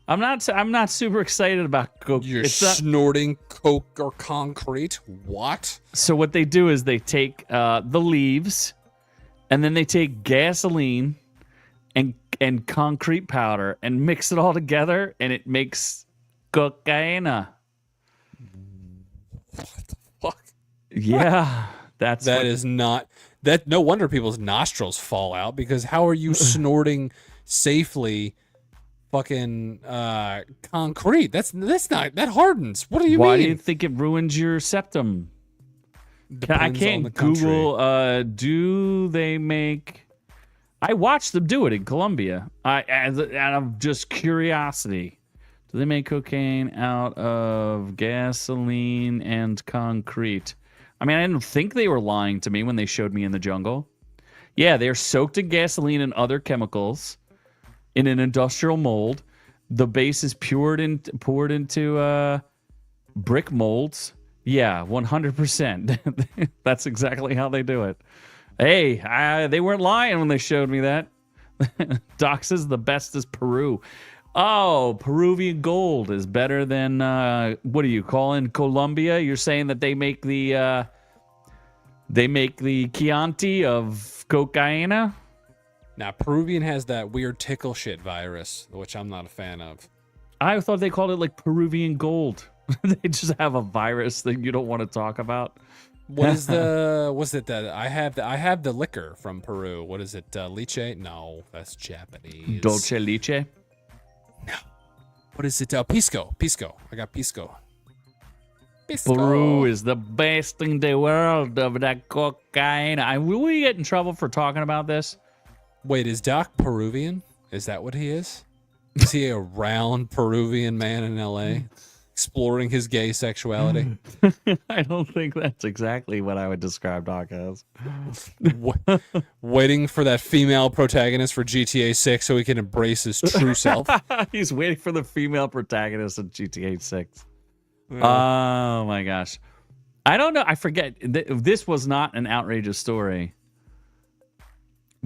I'm not super excited about coke. You're snorting coke or concrete? What? So what they do is they take the leaves, and then they take gasoline and concrete powder and mix it all together, and it makes cocaine. What the fuck? Yeah, that is not that. No wonder people's nostrils fall out, because how are you snorting safely? Fucking concrete. That's not, that hardens. What do you mean? Why do you think it ruins your septum? I can't Google. Do they make? I watched them do it in Colombia. Out of just curiosity, do they make cocaine out of gasoline and concrete? I mean, I didn't think they were lying to me when they showed me in the jungle. Yeah, they're soaked in gasoline and other chemicals in an industrial mold. The base is poured into brick molds. Yeah, 100%. That's exactly how they do it. Hey, they weren't lying when they showed me that. Doc says the best is Peru. Oh, Peruvian gold is better than what do you call in Colombia? You're saying that they make the Chianti of cocaine? Now, Peruvian has that weird tickle shit virus, which I'm not a fan of. I thought they called it like Peruvian gold. They just have a virus that you don't want to talk about. What is the? Was it that I have the liquor from Peru? What is it? Liche? No, that's Japanese. Dolce Leche. What is it? Pisco. Pisco. I got pisco. Pisco. Peru is the best in the world of that cocaine. Will we get in trouble for talking about this? Wait, is Doc Peruvian? Is that what he is? Is he a round Peruvian man in L.A. exploring his gay sexuality? I don't think that's exactly what I would describe Doc as. Waiting for that female protagonist for GTA 6 so he can embrace his true self. He's waiting for the female protagonist of GTA 6. Oh my gosh. I don't know. I forget. This was not an outrageous story.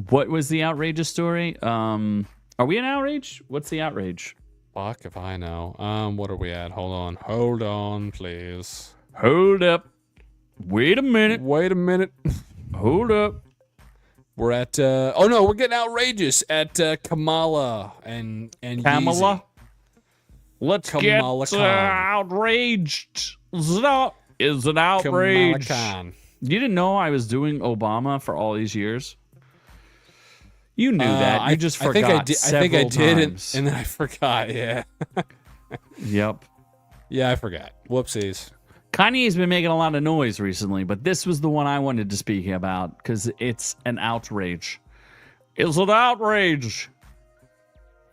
What was the outrageous story? Are we in outrage? What's the outrage? Fuck if I know. What are we at? Hold on, please. Hold up. Wait a minute. Hold up. We're at oh no, we're getting outrageous at Kamala and Kamala. Yeezy. Let's Kamala get Khan. outraged. Is an outrage. Kamala Khan. You didn't know I was doing Obama for all these years? You knew that. You just forgot. I think I did, times. and then I forgot. Yeah. Yep. Yeah, I forgot. Whoopsies. Kanye's been making a lot of noise recently, but this was the one I wanted to speak about because it's an outrage. It's an outrage.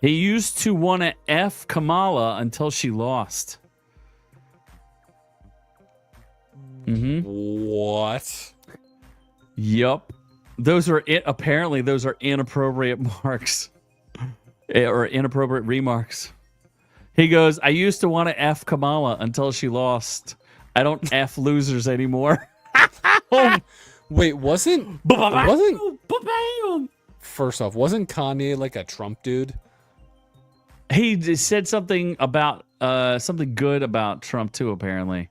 He used to want to F Kamala until she lost. What? Yup. Those are apparently those are inappropriate marks or inappropriate remarks. He goes, I used to want to F Kamala until she lost. I don't F losers anymore. Wait, wasn't first off, wasn't Kanye like a Trump dude? He just said something about something good about Trump too, apparently.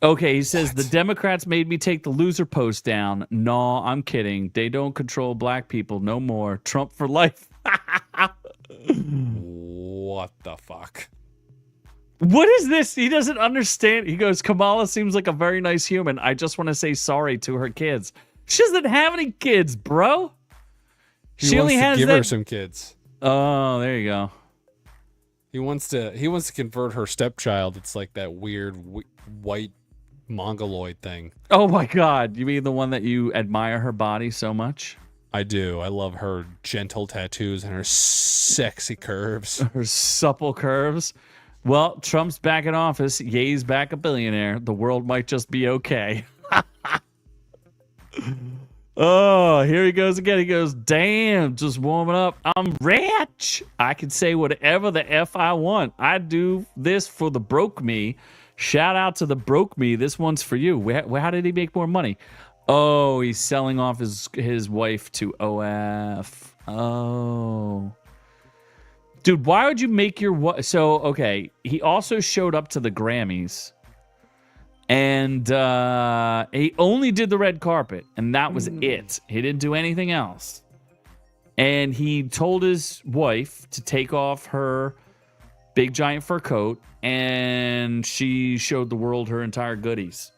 Okay, he says the Democrats made me take the loser post down. No, I'm kidding. They don't control black people no more. Trump for life. What the fuck? What is this? He doesn't understand. He goes, Kamala seems like a very nice human. I just want to say sorry to her kids. She doesn't have any kids, bro. He wants to give her some kids. Oh, there you go. He wants to convert her stepchild. It's like that weird white mongoloid thing. Oh my God. You mean the one that you admire her body so much? I do. I love her gentle tattoos and her sexy curves. Her supple curves. Well, Trump's back in office. Ye's back a billionaire. The world might just be okay. Oh, here he goes again. He goes, damn, just warming up. I'm rich. I can say whatever the F I want. I do this for the broke me. Shout out to the broke me. This one's for you. How did he make more money? Oh, he's selling off his wife to OF. Oh. Dude, why would you make your wife? So, okay, he also showed up to the Grammys. And he only did the red carpet, and that was it. He didn't do anything else. And he told his wife to take off her big giant fur coat, and she showed the world her entire goodies.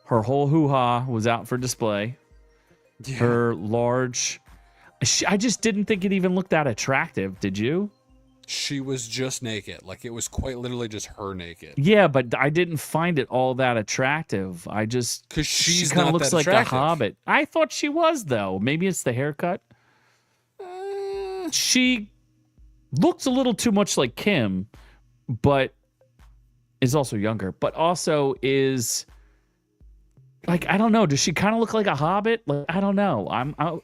Her whole hoo-ha was out for display. Yeah. Her large... I just didn't think it even looked that attractive. Did you? She was just naked. Like, it was quite literally just her naked. Yeah, but I didn't find it all that attractive. I just... Because she kind of looks like a hobbit. I thought she was, though. Maybe it's the haircut. She looks a little too much like Kim, but is also younger. But also is... Like, I don't know. Does she kind of look like a hobbit? Like, I don't know.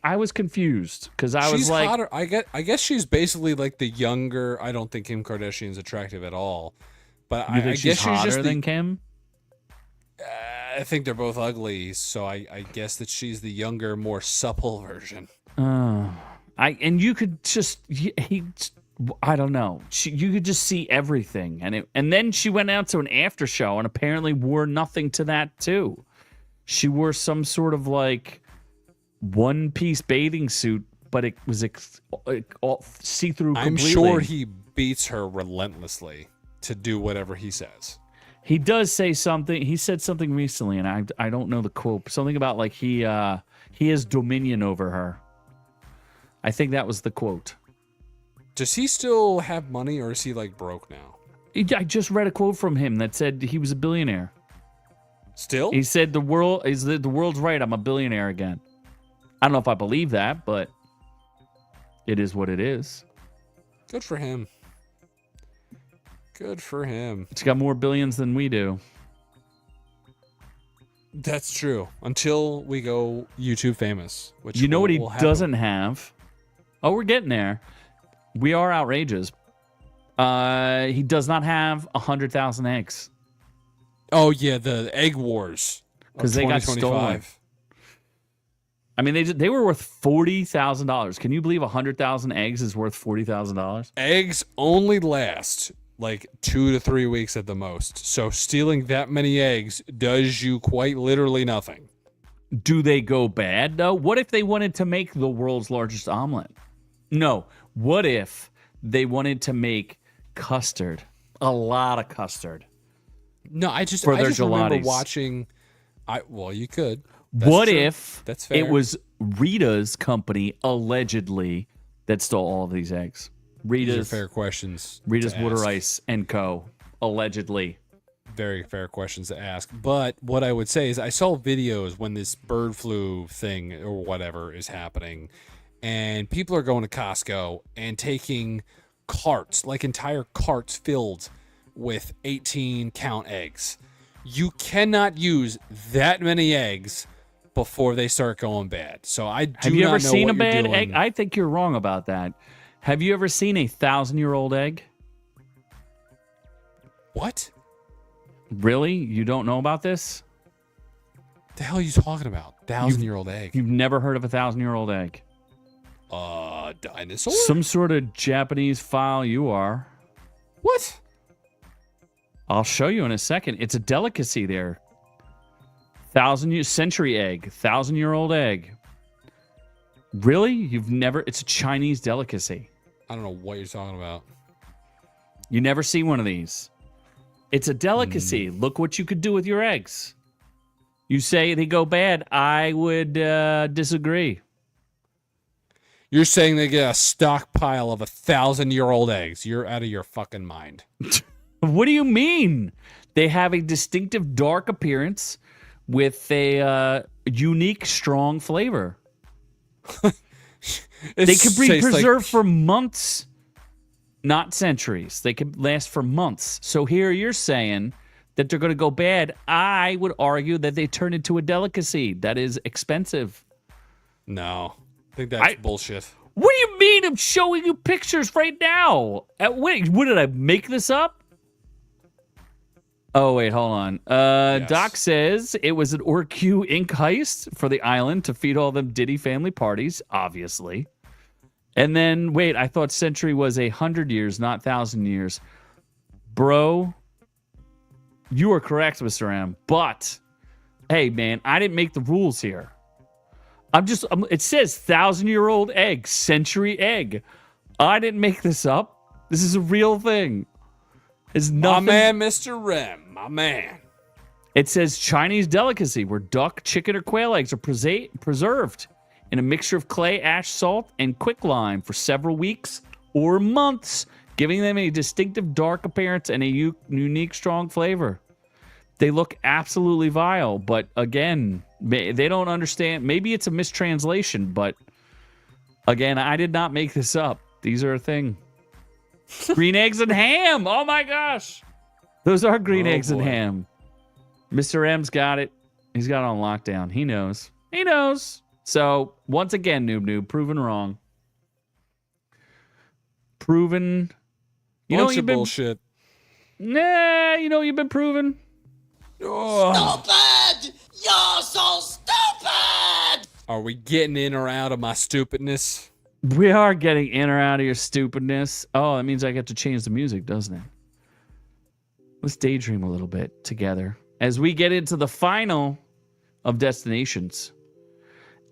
I was confused because I was like, hotter. I guess she's basically like the younger. I don't think Kim Kardashian's attractive at all. But I guess she's hotter just than Kim. I think they're both ugly, so I guess that she's the younger, more supple version. And you could just I don't know. You could just see everything, and then she went out to an after show and apparently wore nothing to that too. She wore some sort of like one-piece bathing suit, but it was all see-through completely. I'm sure he beats her relentlessly to do whatever he says. He does say something. He said something recently, and I don't know the quote. Something about like he has dominion over her. I think that was the quote. Does he still have money, or is he like broke now? I just read a quote from him that said he was a billionaire. Still? He said the world's right. I'm a billionaire again. I don't know if I believe that, but it is what it is. Good for him. Good for him. He's got more billions than we do. That's true. Until we go YouTube famous. Which You know what he will happen. doesn't have? Oh, we're getting there. We are outrageous. He does not have 100,000 eggs. Oh, yeah, the egg wars. Because they got stolen. I mean, they were worth $40,000. Can you believe 100,000 eggs is worth $40,000? Eggs only last like 2 to 3 weeks at the most. So stealing that many eggs does you quite literally nothing. Do they go bad, though? What if they wanted to make the world's largest omelet? No. What if they wanted to make custard? A lot of custard. No, I just For their remember gelatis. watching. Well, you could. That's What true. if That's fair. it was Rita's company, allegedly, that stole all of these eggs? These are Rita's fair questions. Rita's to Water ask. Ice and Co. Allegedly. Very fair questions to ask. But what I would say is I saw videos when this bird flu thing or whatever is happening, and people are going to Costco and taking carts, like entire carts filled with 18 count eggs. You cannot use that many eggs before they start going bad. So I do Have you not ever know seen what a you're bad doing. egg? I think you're wrong about that. Have you ever seen a 1,000-year-old egg? What Really? You don't know about this? the hell are you talking about? 1,000-year-old egg. You've never heard of a 1,000-year-old egg? Dinosaur? Some sort of Japanese file you are. What? I'll show you in a second. It's a delicacy there. Century egg. 1,000-year-old egg. Really? You've never... It's a Chinese delicacy. I don't know what you're talking about. You never see one of these. It's a delicacy. Look what you could do with your eggs. You say they go bad. I would disagree. You're saying they get a stockpile of 1,000-year-old eggs. You're out of your fucking mind. What do you mean? They have a distinctive dark appearance with a unique, strong flavor. They could be preserved for months, not centuries. They could last for months. So here you're saying that they're going to go bad. I would argue that they turn into a delicacy that is expensive. No. I think that's bullshit. What do you mean? I'm showing you pictures right now. Wait, what did I make this up? Oh, wait, hold on. Yes. Doc says it was an Orque Inc. heist for the island to feed all them Diddy family parties, obviously. And then, wait, I thought century was 100 years, not 1,000 years. Bro, you are correct, Mr. M. But, hey, man, I didn't make the rules here. It says 1,000-year-old egg, century egg. I didn't make this up. This is a real thing. It's nothing. My man, Mr. Rem, my man. It says Chinese delicacy where duck, chicken, or quail eggs are preserved in a mixture of clay, ash, salt, and quicklime for several weeks or months, giving them a distinctive dark appearance and a unique, strong flavor. They look absolutely vile, but again, they don't understand. Maybe it's a mistranslation, but again, I did not make this up. These are a thing. Green eggs and ham. Oh my gosh. Those are green eggs and ham. Mr. M's got it. He's got it on lockdown. He knows. He knows. So, once again, Noob, proven wrong. Proven. You know you've been bullshit. Nah, you know you've been proven. Stupid! You're so stupid! Are we getting in or out of my stupidness? We are getting in or out of your stupidness. Oh, that means I get to change the music, doesn't it? Let's daydream a little bit together as we get into the final of Destinations.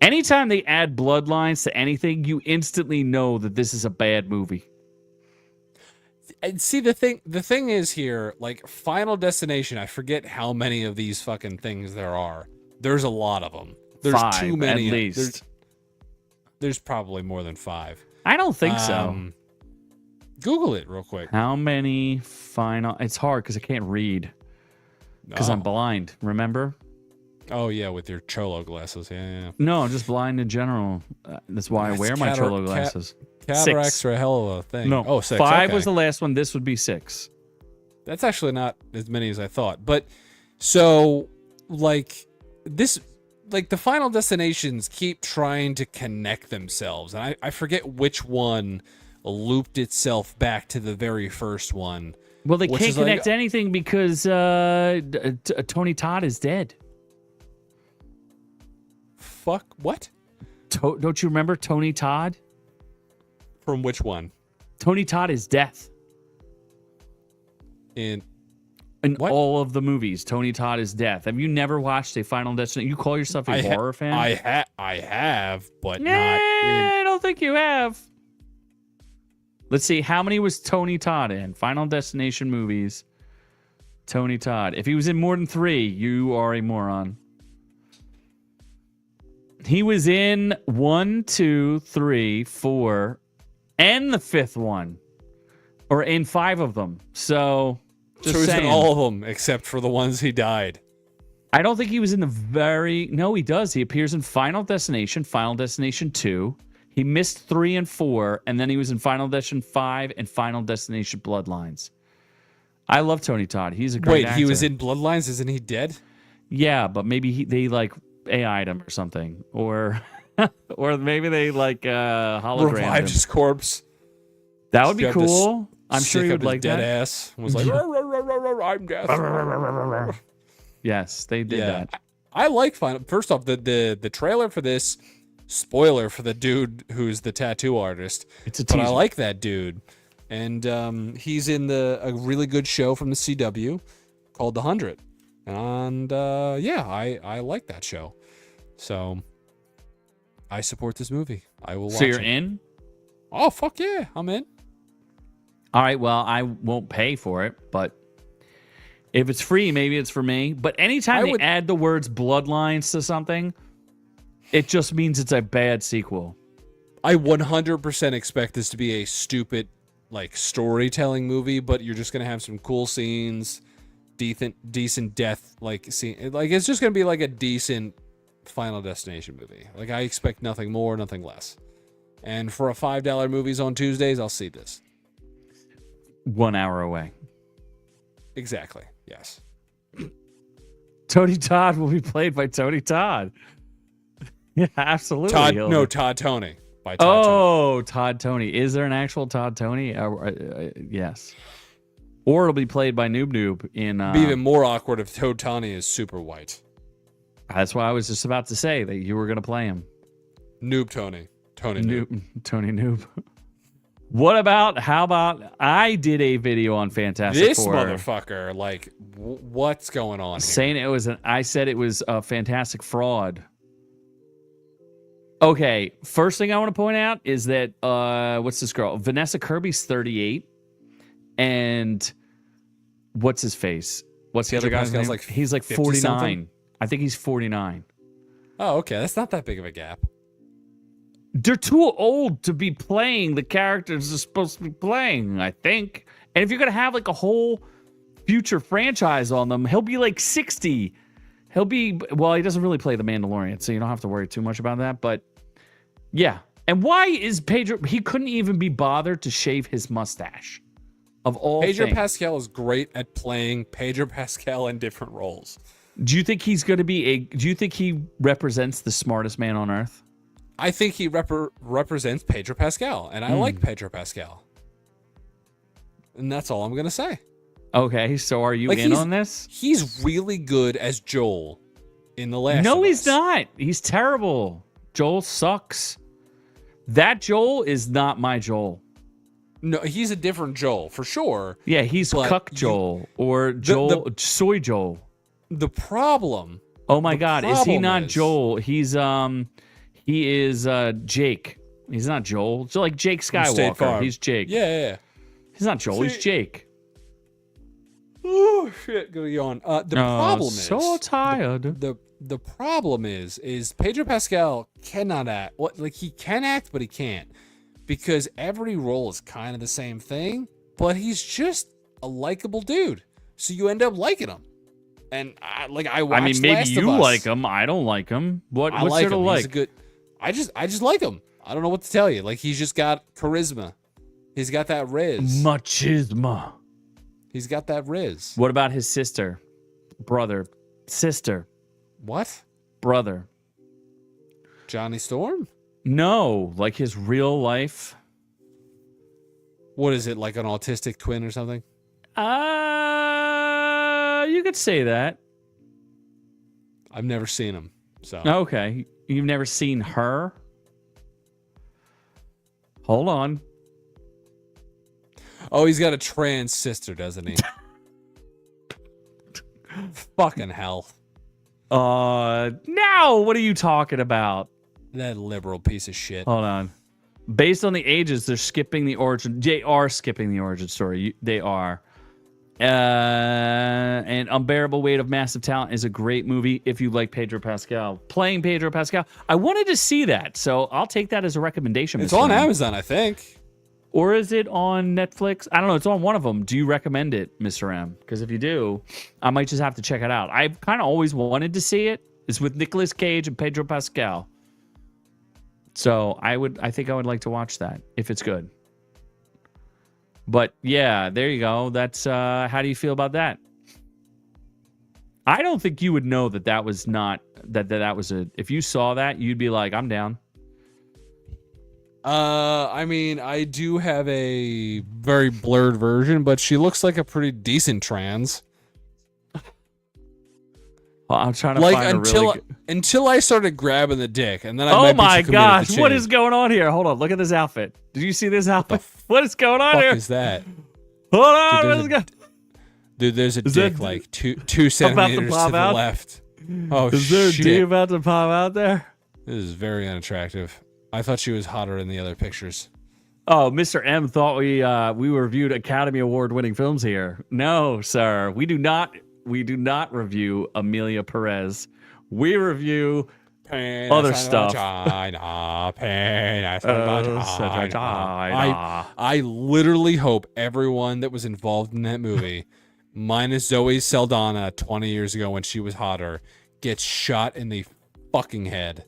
Anytime they add bloodlines to anything, you instantly know that this is a bad movie. And see, the thing is here, like Final Destination, I forget how many of these fucking things there are. There's a lot of them. There's 5, too many. at least. There's probably more than 5. I don't think so. Google it real quick. How many final? It's hard because I can't read because I'm blind. Remember? Oh yeah, with your cholo glasses. Yeah. No, I'm just blind in general. That's why I wear my cholo glasses. Cataracts 6. are a hell of a thing. No, oh, 6. 5 okay. was the last one. This would be 6. That's actually not as many as I thought. But so like this, like the Final Destinations keep trying to connect themselves, and I forget which one looped itself back to the very first one. Well, they can't connect anything because Tony Todd is dead. Fuck what? Don't you remember Tony Todd? From which one? Tony Todd is death. In what? All of the movies, Tony Todd is death. Have you never watched a Final Destination? You call yourself a horror fan? I have, but not. I don't think you have. Let's see. How many was Tony Todd in? Final Destination movies. Tony Todd. If he was in more than 3, you are a moron. He was in 1, 2, 3, 4, and the 5th one. Or in 5 of them. So he's in all of them except for the ones he died. I don't think he was in the very... No, he does. He appears in Final Destination, Final Destination 2. He missed 3 and 4, and then he was in Final Destination 5 and Final Destination Bloodlines. I love Tony Todd. He's a great actor. Wait, he was in Bloodlines? Isn't he dead? Yeah, but maybe they like AI'd him or something. Or or maybe they like hologrammed Revived him. his corpse. That would be cool. I'm sure he would like dead that. Ass was like, I'm death. Yes, they did that. I like Final. First off, the trailer for this, spoiler for the dude who's the tattoo artist. It's a teaser. But I like that dude. And he's in a really good show from the CW called The 100. And I like that show. So I support this movie. I will watch it. So you're in? Oh, fuck yeah. I'm in. All right, well, I won't pay for it, but if it's free, maybe it's for me. But anytime they add the words Bloodlines to something, it just means it's a bad sequel. I 100% expect this to be a stupid, like, storytelling movie, but you're just going to have some cool scenes, decent death, like, scene. Like, it's just going to be like a decent Final Destination movie. Like, I expect nothing more, nothing less. And for a $5 movies on Tuesdays, I'll see this. 1 hour away. Exactly. Yes. Tony Todd will be played by Tony Todd. Yeah, absolutely. Todd Tony. By Todd Tony. Todd Tony. Is there an actual Todd Tony? Yes. Or it'll be played by Noob Noob in... It'd be even more awkward if Todd Tony is super white. That's why I was just about to say that you were going to play him. Noob Tony. Tony Noob. Tony Noob. How about I did a video on Fantastic this Four. This motherfucker, like, what's going on here? Saying I said it was a fantastic fraud. Okay, first thing I want to point out is that, what's this girl? Vanessa Kirby's 38. And what's his face? What's the other guy's name? Like he's like 49. Something? I think he's 49. Oh, okay. That's not that big of a gap. They're too old to be playing the characters they're supposed to be playing, I think. And if you're going to have like a whole future franchise on them, he'll be like 60. He doesn't really play the Mandalorian, so you don't have to worry too much about that. But yeah. And why is Pedro... He couldn't even be bothered to shave his mustache. Of all Pedro things. Pascal is great at playing Pedro Pascal in different roles. Do you think he's going to be do you think he represents the smartest man on earth? I think he represents Pedro Pascal, and I like Pedro Pascal. And that's all I'm going to say. Okay, so are you in on this? He's really good as Joel in The Last of Us. No, he's not. He's terrible. Joel sucks. That Joel is not my Joel. No, he's a different Joel, for sure. Yeah, he's Cuck Joel or Joel, Soy Joel. The problem... Oh my God, is he not Joel? He is Jake. He's not Joel. So like Jake Skywalker. He's Jake. Yeah. He's not Joel. He's Jake. Oh shit, gonna yawn. The problem is so tired. The problem is Pedro Pascal cannot act. What, like, he can act, but he can't, because every role is kind of the same thing. But he's just a likable dude, so you end up liking him. And I watched maybe Last you of Us. like him. I don't like him. What's like there to him. like? He's a good. I just like him. I don't know what to tell you. Like, he's just got charisma. He's got that riz. Machismo. He's got that riz. What about his sister, brother, sister, What? brother? Johnny Storm? No, like his real life. What is it, like an autistic twin or something? You could say that. I've never seen him. So Okay, you've never seen her. Hold on. Oh, he's got a trans sister, doesn't he? Fucking hell. Now, what are you talking about? That liberal piece of shit. Hold on. Based on the ages, they're skipping the origin. They are skipping the origin story. They are. And Unbearable Weight of Massive Talent is a great movie if you like Pedro Pascal. Playing Pedro Pascal. I wanted to see that, so I'll take that as a recommendation. It's Mr. on M. Amazon, I think. Or is it on Netflix? I don't know. It's on one of them. Do you recommend it, Mr. M? Because if you do, I might just have to check it out. I've kind of always wanted to see it. It's with Nicolas Cage and Pedro Pascal. So I think I would like to watch that if it's good. But yeah, there you go. That's how do you feel about that? I don't think you would know that was not that was a. If you saw that, you'd be like, I'm down. I mean, I do have a very blurred version, but she looks like a pretty decent trans. Well, I'm trying to Like, find until I started grabbing the dick, and then I Oh might be my too committed gosh, to what change. is going on here? Hold on, look at this outfit. Did you see this outfit? What is going on Fuck here? is that? Hold on, Dude, what is going? Dude, there's a Is dick that like two about to centimeters to pop the out? left. Oh Is there a shit! D about to pop out there? This is very unattractive. I thought she was hotter in the other pictures. Oh, Mr. M thought we reviewed Academy Award winning films here. No, sir. We do not review Amelia Perez. We review other stuff. I literally hope everyone that was involved in that movie, minus Zoe Saldana 20 years ago when she was hotter, gets shot in the fucking head.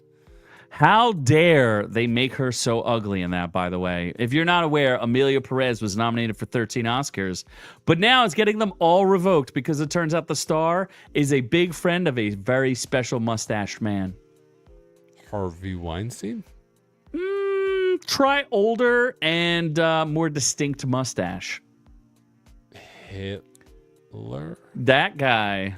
How dare they make her so ugly in that, by the way? If you're not aware, Amelia Perez was nominated for 13 Oscars, but now it's getting them all revoked because it turns out the star is a big friend of a very special mustached man. Harvey Weinstein? Try older and more distinct mustache. Hitler? That guy.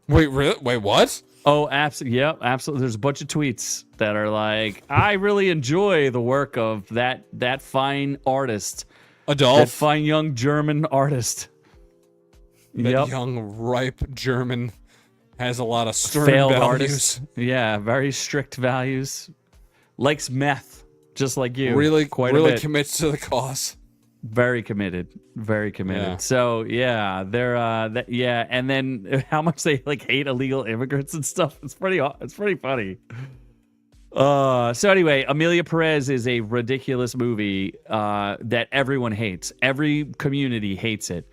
Wait, really? Wait, what? Oh, absolutely. Yep, absolutely. There's a bunch of tweets that are like, I really enjoy the work of that fine artist. Adolf? That fine young German artist. That young, ripe German has a lot of stern Failed values. artist. Yeah, very strict values. Likes meth, just like you. Really bit. commits to the cause. Very committed. Very committed. Yeah. So yeah, they're and then how much they like hate illegal immigrants and stuff. It's pretty funny. So anyway, Amelia Perez is a ridiculous movie that everyone hates. Every community hates it.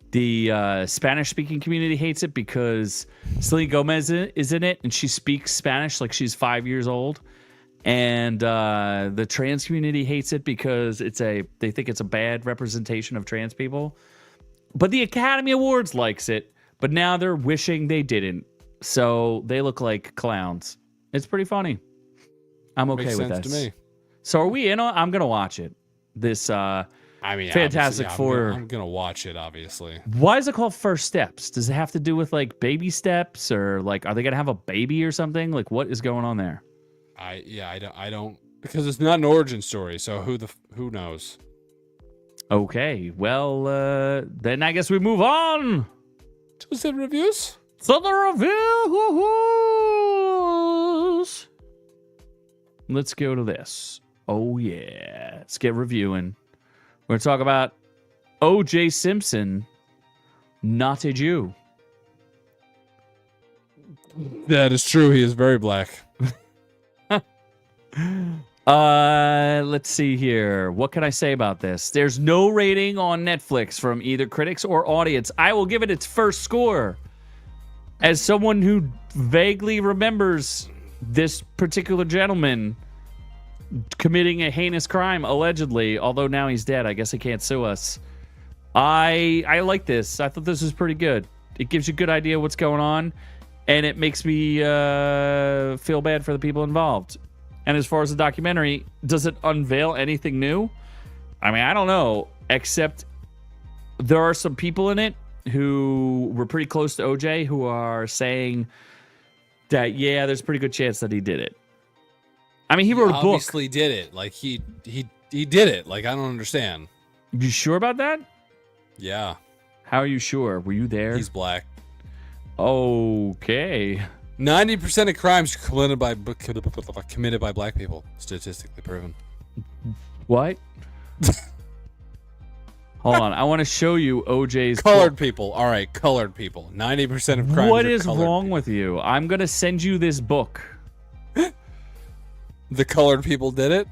The Spanish-speaking community hates it because Selena Gomez is in it, and she speaks Spanish like she's 5 years old. And the trans community hates it because they think it's a bad representation of trans people. But the Academy Awards likes it, but now they're wishing they didn't. So they look like clowns. It's pretty funny. I'm okay Makes with sense this. to me. So are we in on? I'm gonna watch it. This Fantastic obviously, Four. I'm gonna watch it, obviously. Why is it called First Steps? Does it have to do with like baby steps, or like are they gonna have a baby or something? Like what is going on there? I don't because it's not an origin story. So who knows? Okay, well then I guess we move on to the reviews. So the reviews. Let's go to this. Oh yeah, let's get reviewing. We're gonna talk about O.J. Simpson, not a Jew. That is true. He is very black. Let's see here. What can I say about this? There's no rating on Netflix from either critics or audience. I will give it its first score. As someone who vaguely remembers this particular gentleman committing a heinous crime, allegedly, although now he's dead, I guess he can't sue us. I like this. I thought this was pretty good. It gives you a good idea what's going on, and it makes me feel bad for the people involved. And as far as the documentary, does it unveil anything new? I mean, I don't know, except there are some people in it who were pretty close to OJ who are saying that, yeah, there's a pretty good chance that he did it. I mean, he wrote a book. Obviously did it. Like, he did it. Like, I don't understand. You sure about that? Yeah. How are you sure? Were you there? He's black. Okay. 90% of crimes are committed by black people. Statistically proven. What? Hold on. I want to show you OJ's Colored book. people. All right, colored people. 90% of crimes What are is colored wrong people. with you? I'm going to send you this book. The colored people did it?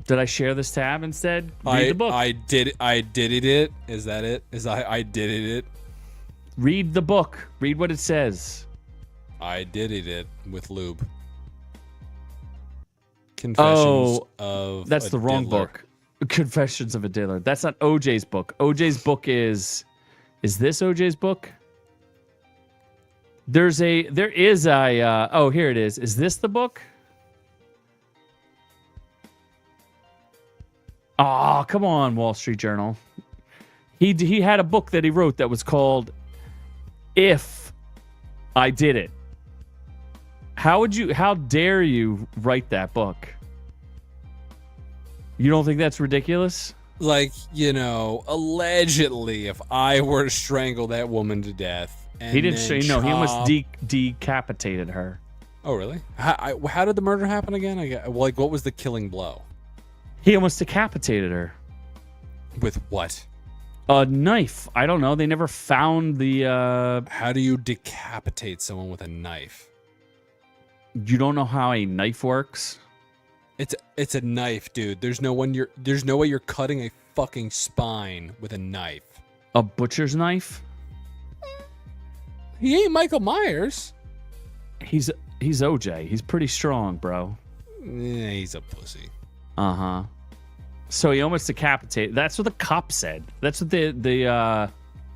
Did I share this tab instead? Read the book. I did it. Is that it? I did it? Read the book. Read what it says. I did it with lube. Confessions of That's a the wrong diddler. book. Confessions of a Diddler. That's not OJ's book. OJ's book is this OJ's book? There is a oh, here it is. Is this the book? Oh, come on, Wall Street Journal. He had a book that he wrote that was called If I Did It. How dare you write that book? You don't think that's ridiculous? Like, allegedly, if I were to strangle that woman to death, and He didn't then say no. He almost chop- decapitated her. Oh, really? How did the murder happen again? Like, what was the killing blow? He almost decapitated her. With what? A knife. I don't know. They never found the. How do you decapitate someone with a knife? You don't know how a knife works? It's a knife, dude. There's no way you're cutting a fucking spine with a knife. A butcher's knife? He ain't Michael Myers. He's OJ. He's pretty strong, bro. Yeah, he's a pussy. Uh-huh. So he almost decapitated. That's what the cop said. That's what the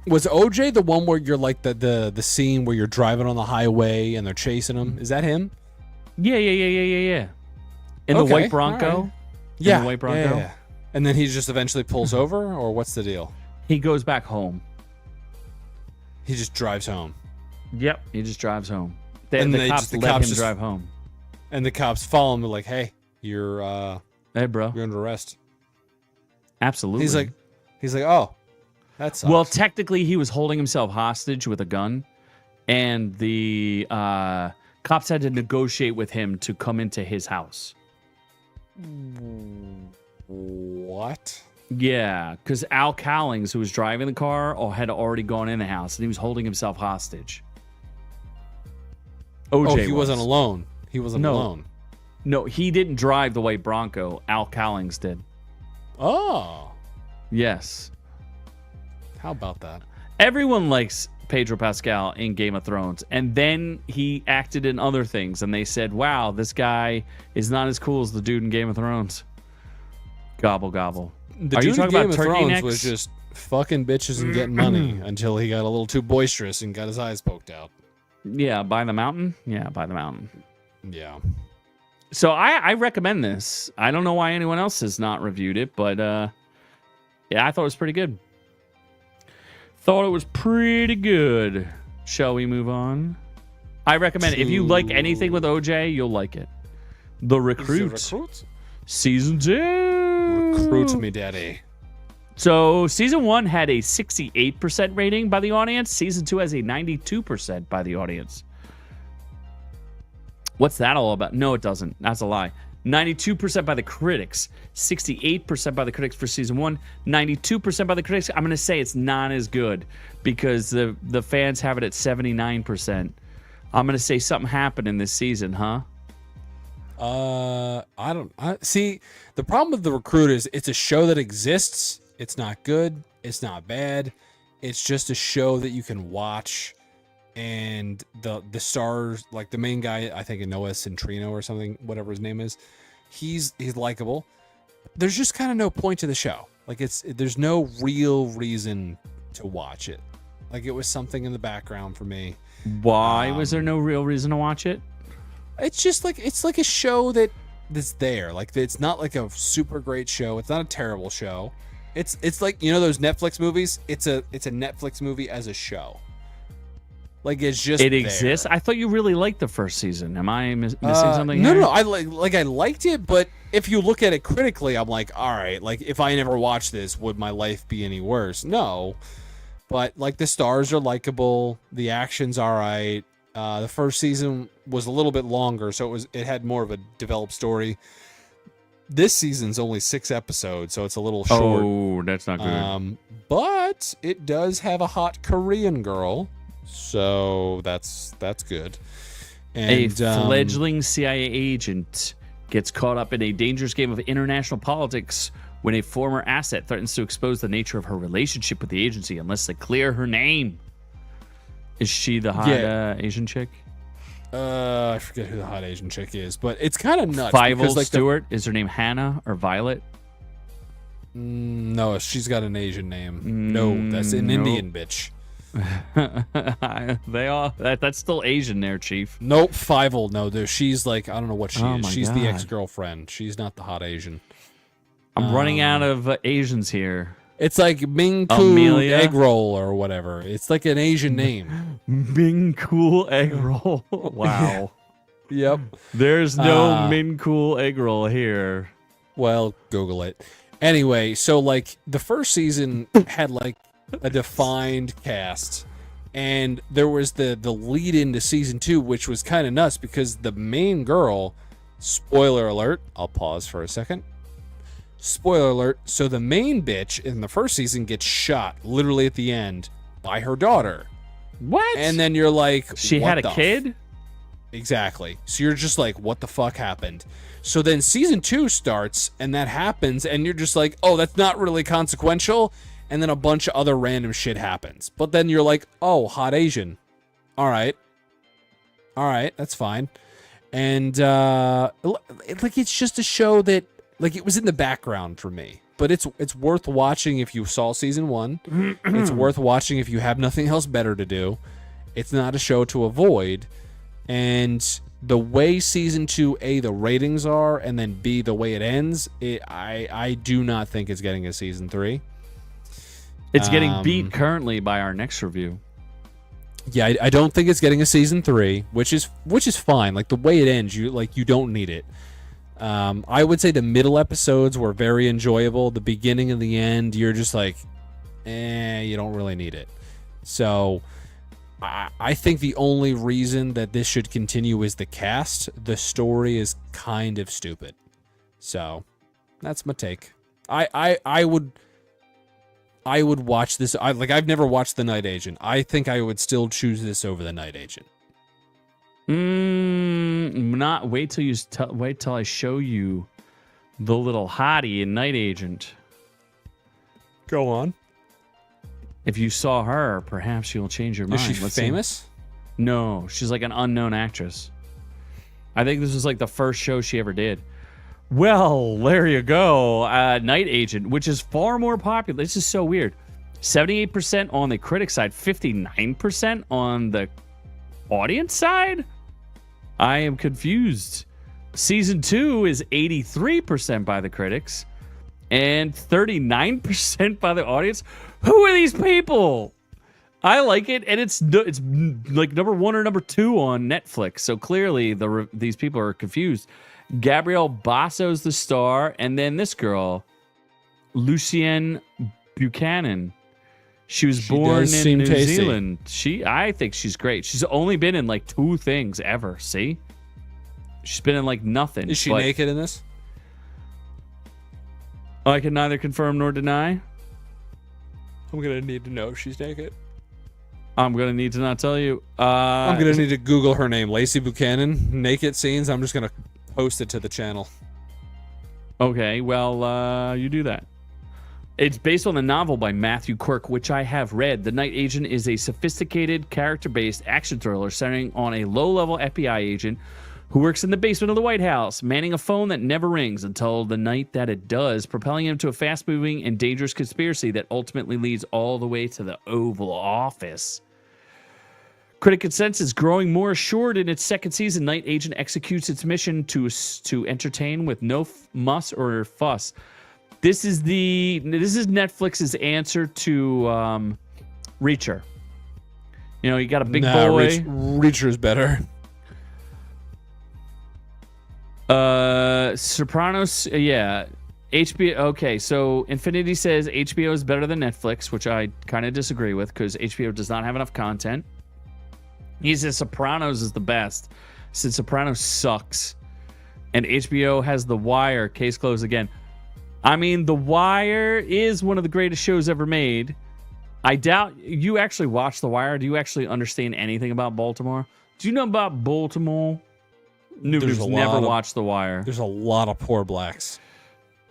Was OJ the one where you're like the scene where you're driving on the highway and they're chasing him? Is that him? Yeah. In the Okay, white Bronco? all right. In the white Bronco? Yeah. And then he just eventually pulls over, or what's the deal? He goes back home. He just drives home. Yep. He just drives home. And the they cops just- the let cops him just- drive home. And the cops follow him. They're like, "Hey, you're Hey, bro. under arrest." Absolutely. He's like, "Oh, that sucks." Well, technically, he was holding himself hostage with a gun, and the cops had to negotiate with him to come into his house. What? Yeah, because Al Cowlings, who was driving the car, had already gone in the house, and he was holding himself hostage. OJ He wasn't alone. He wasn't No. alone. No, he didn't drive the white Bronco. Al Cowlings did. Oh, Yes. how about that? Everyone likes Pedro Pascal in Game of Thrones, and then he acted in other things, and they said, wow, this guy is not as cool as the dude in Game of Thrones. Gobble, gobble. The Are you dude talking in about Game of turkey Thrones necks? was just fucking bitches and getting money until he got a little too boisterous and got his eyes poked out. Yeah, By the Mountain? Yeah, By the Mountain. Yeah. So I recommend this. I don't know why anyone else has not reviewed it, but yeah, I thought it was pretty good. Thought it was pretty good. Shall we move on? I recommend it. If you like anything with OJ, you'll like it. The Recruit. Season 2. Recruit me, daddy. So season 1 had a 68% rating by the audience. Season 2 has a 92% by the audience. What's that all about? No, it doesn't. That's a lie. 92% by the critics, 68% by the critics for season 1, 92% by the critics. I'm going to say it's not as good because the fans have it at 79%. I'm going to say something happened in this season, huh? I see. The problem with The Recruit is it's a show that exists. It's not good. It's not bad. It's just a show that you can watch. And the stars, like the main guy, I think Noah Centrino or something, whatever his name is, he's likable. There's just kind of no point to the show. Like there's no real reason to watch it. Like it was something in the background for me. Why was there no real reason to watch it? It's just like it's like a show that's there. Like it's not like a super great show. It's not a terrible show. It's like, you know, those Netflix movies. It's a Netflix movie as a show. Like it's just it exists. I thought you really liked the first season. Am I missing something? No, here? no. I liked it, but if you look at it critically, I'm like, all right. Like if I never watched this, would my life be any worse? No. But like the stars are likable. The action's all right. The first season was a little bit longer, so it had more of a developed story. This season's only 6 episodes, so it's a little short. Oh, that's not good. But it does have a hot Korean girl. So that's good. And, a fledgling CIA agent gets caught up in a dangerous game of international politics when a former asset threatens to expose the nature of her relationship with the agency unless they clear her name. Is she the hot Asian chick? I forget who the hot Asian chick is, but it's kind of nuts. Fievel Stewart? Is her name Hannah or Violet? No, she's got an Asian name. No, that's an Indian bitch. They all that's still Asian there, Chief. Nope, Fievel. No, she's like, I don't know what she is. She's God. the ex-girlfriend. She's not the hot Asian. I'm running out of Asians here. It's like Ming Ku egg roll or whatever. It's like an Asian name. Ming Cool egg roll. Wow. Yep. There's no Ming Cool egg roll here. Well, Google it. Anyway, so like the first season had like a defined cast, and there was the lead into season 2, which was kind of nuts because the main girl, spoiler alert, I'll pause for a second. Spoiler alert. So the main bitch in the first season gets shot literally at the end by her daughter. What? And then you're like, she had a kid? Exactly. So you're just like, what the fuck happened? So then season 2 starts and that happens and you're just like, oh, that's not really consequential. And then a bunch of other random shit happens. But then you're like, oh, hot Asian. All right, that's fine. And like it's just a show that like it was in the background for me. But it's worth watching if you saw season 1. It's worth watching if you have nothing else better to do. It's not a show to avoid. And the way season 2, A, the ratings are, and then B, the way it ends, I do not think it's getting a season 3. It's getting beat currently by our next review. Yeah, I don't think it's getting a season 3, which is fine. Like the way it ends, you don't need it. I would say the middle episodes were very enjoyable. The beginning and the end, you're just like, you don't really need it. So I think the only reason that this should continue is the cast. The story is kind of stupid. So that's my take. I would watch this. I've never watched The Night Agent. I think I would still choose this over The Night Agent. Not wait till I show you the little hottie in Night Agent. Go on. If you saw her, perhaps you'll change your mind. Is she famous? No, she's like an unknown actress. I think this was like the first show she ever did. Well, there you go. Night Agent, which is far more popular. This is so weird. 78% on the critic side, 59% on the audience side? I am confused. Season 2 is 83% by the critics and 39% by the audience. Who are these people? I like it, and it's like number 1 or number 2 on Netflix. So clearly, these people are confused. Gabrielle Basso's the star, and then this girl, Lucienne Buchanan. She was born in New Zealand. I think she's great. She's only been in like 2 things ever. See? She's been in like nothing. Is she naked in this? I can neither confirm nor deny. I'm gonna need to know if she's naked. I'm gonna need to not tell you. I'm gonna need to Google her name, Lacey Buchanan, naked scenes. I'm just gonna post it to the channel. Okay, well, you do that. It's based on the novel by Matthew Quirk, which I have read. The Night Agent is a sophisticated, character-based action thriller centering on a low-level FBI agent who works in the basement of the White House, manning a phone that never rings until the night that it does, propelling him to a fast-moving and dangerous conspiracy that ultimately leads all the way to the Oval Office. Critic consensus growing more assured in its second season. Night Agent executes its mission to entertain with no muss or fuss. This is Netflix's answer to Reacher. You know, you got a big boy. Reacher's better. Sopranos, yeah. HBO. Okay, so Infinity says HBO is better than Netflix, which I kind of disagree with because HBO does not have enough content. He says Sopranos is the best, since Sopranos sucks. And HBO has The Wire, case closed again. I mean, The Wire is one of the greatest shows ever made. I doubt you actually watch The Wire. Do you actually understand anything about Baltimore? Do you know about Baltimore? Nobody's never watched The Wire. There's a lot of poor blacks.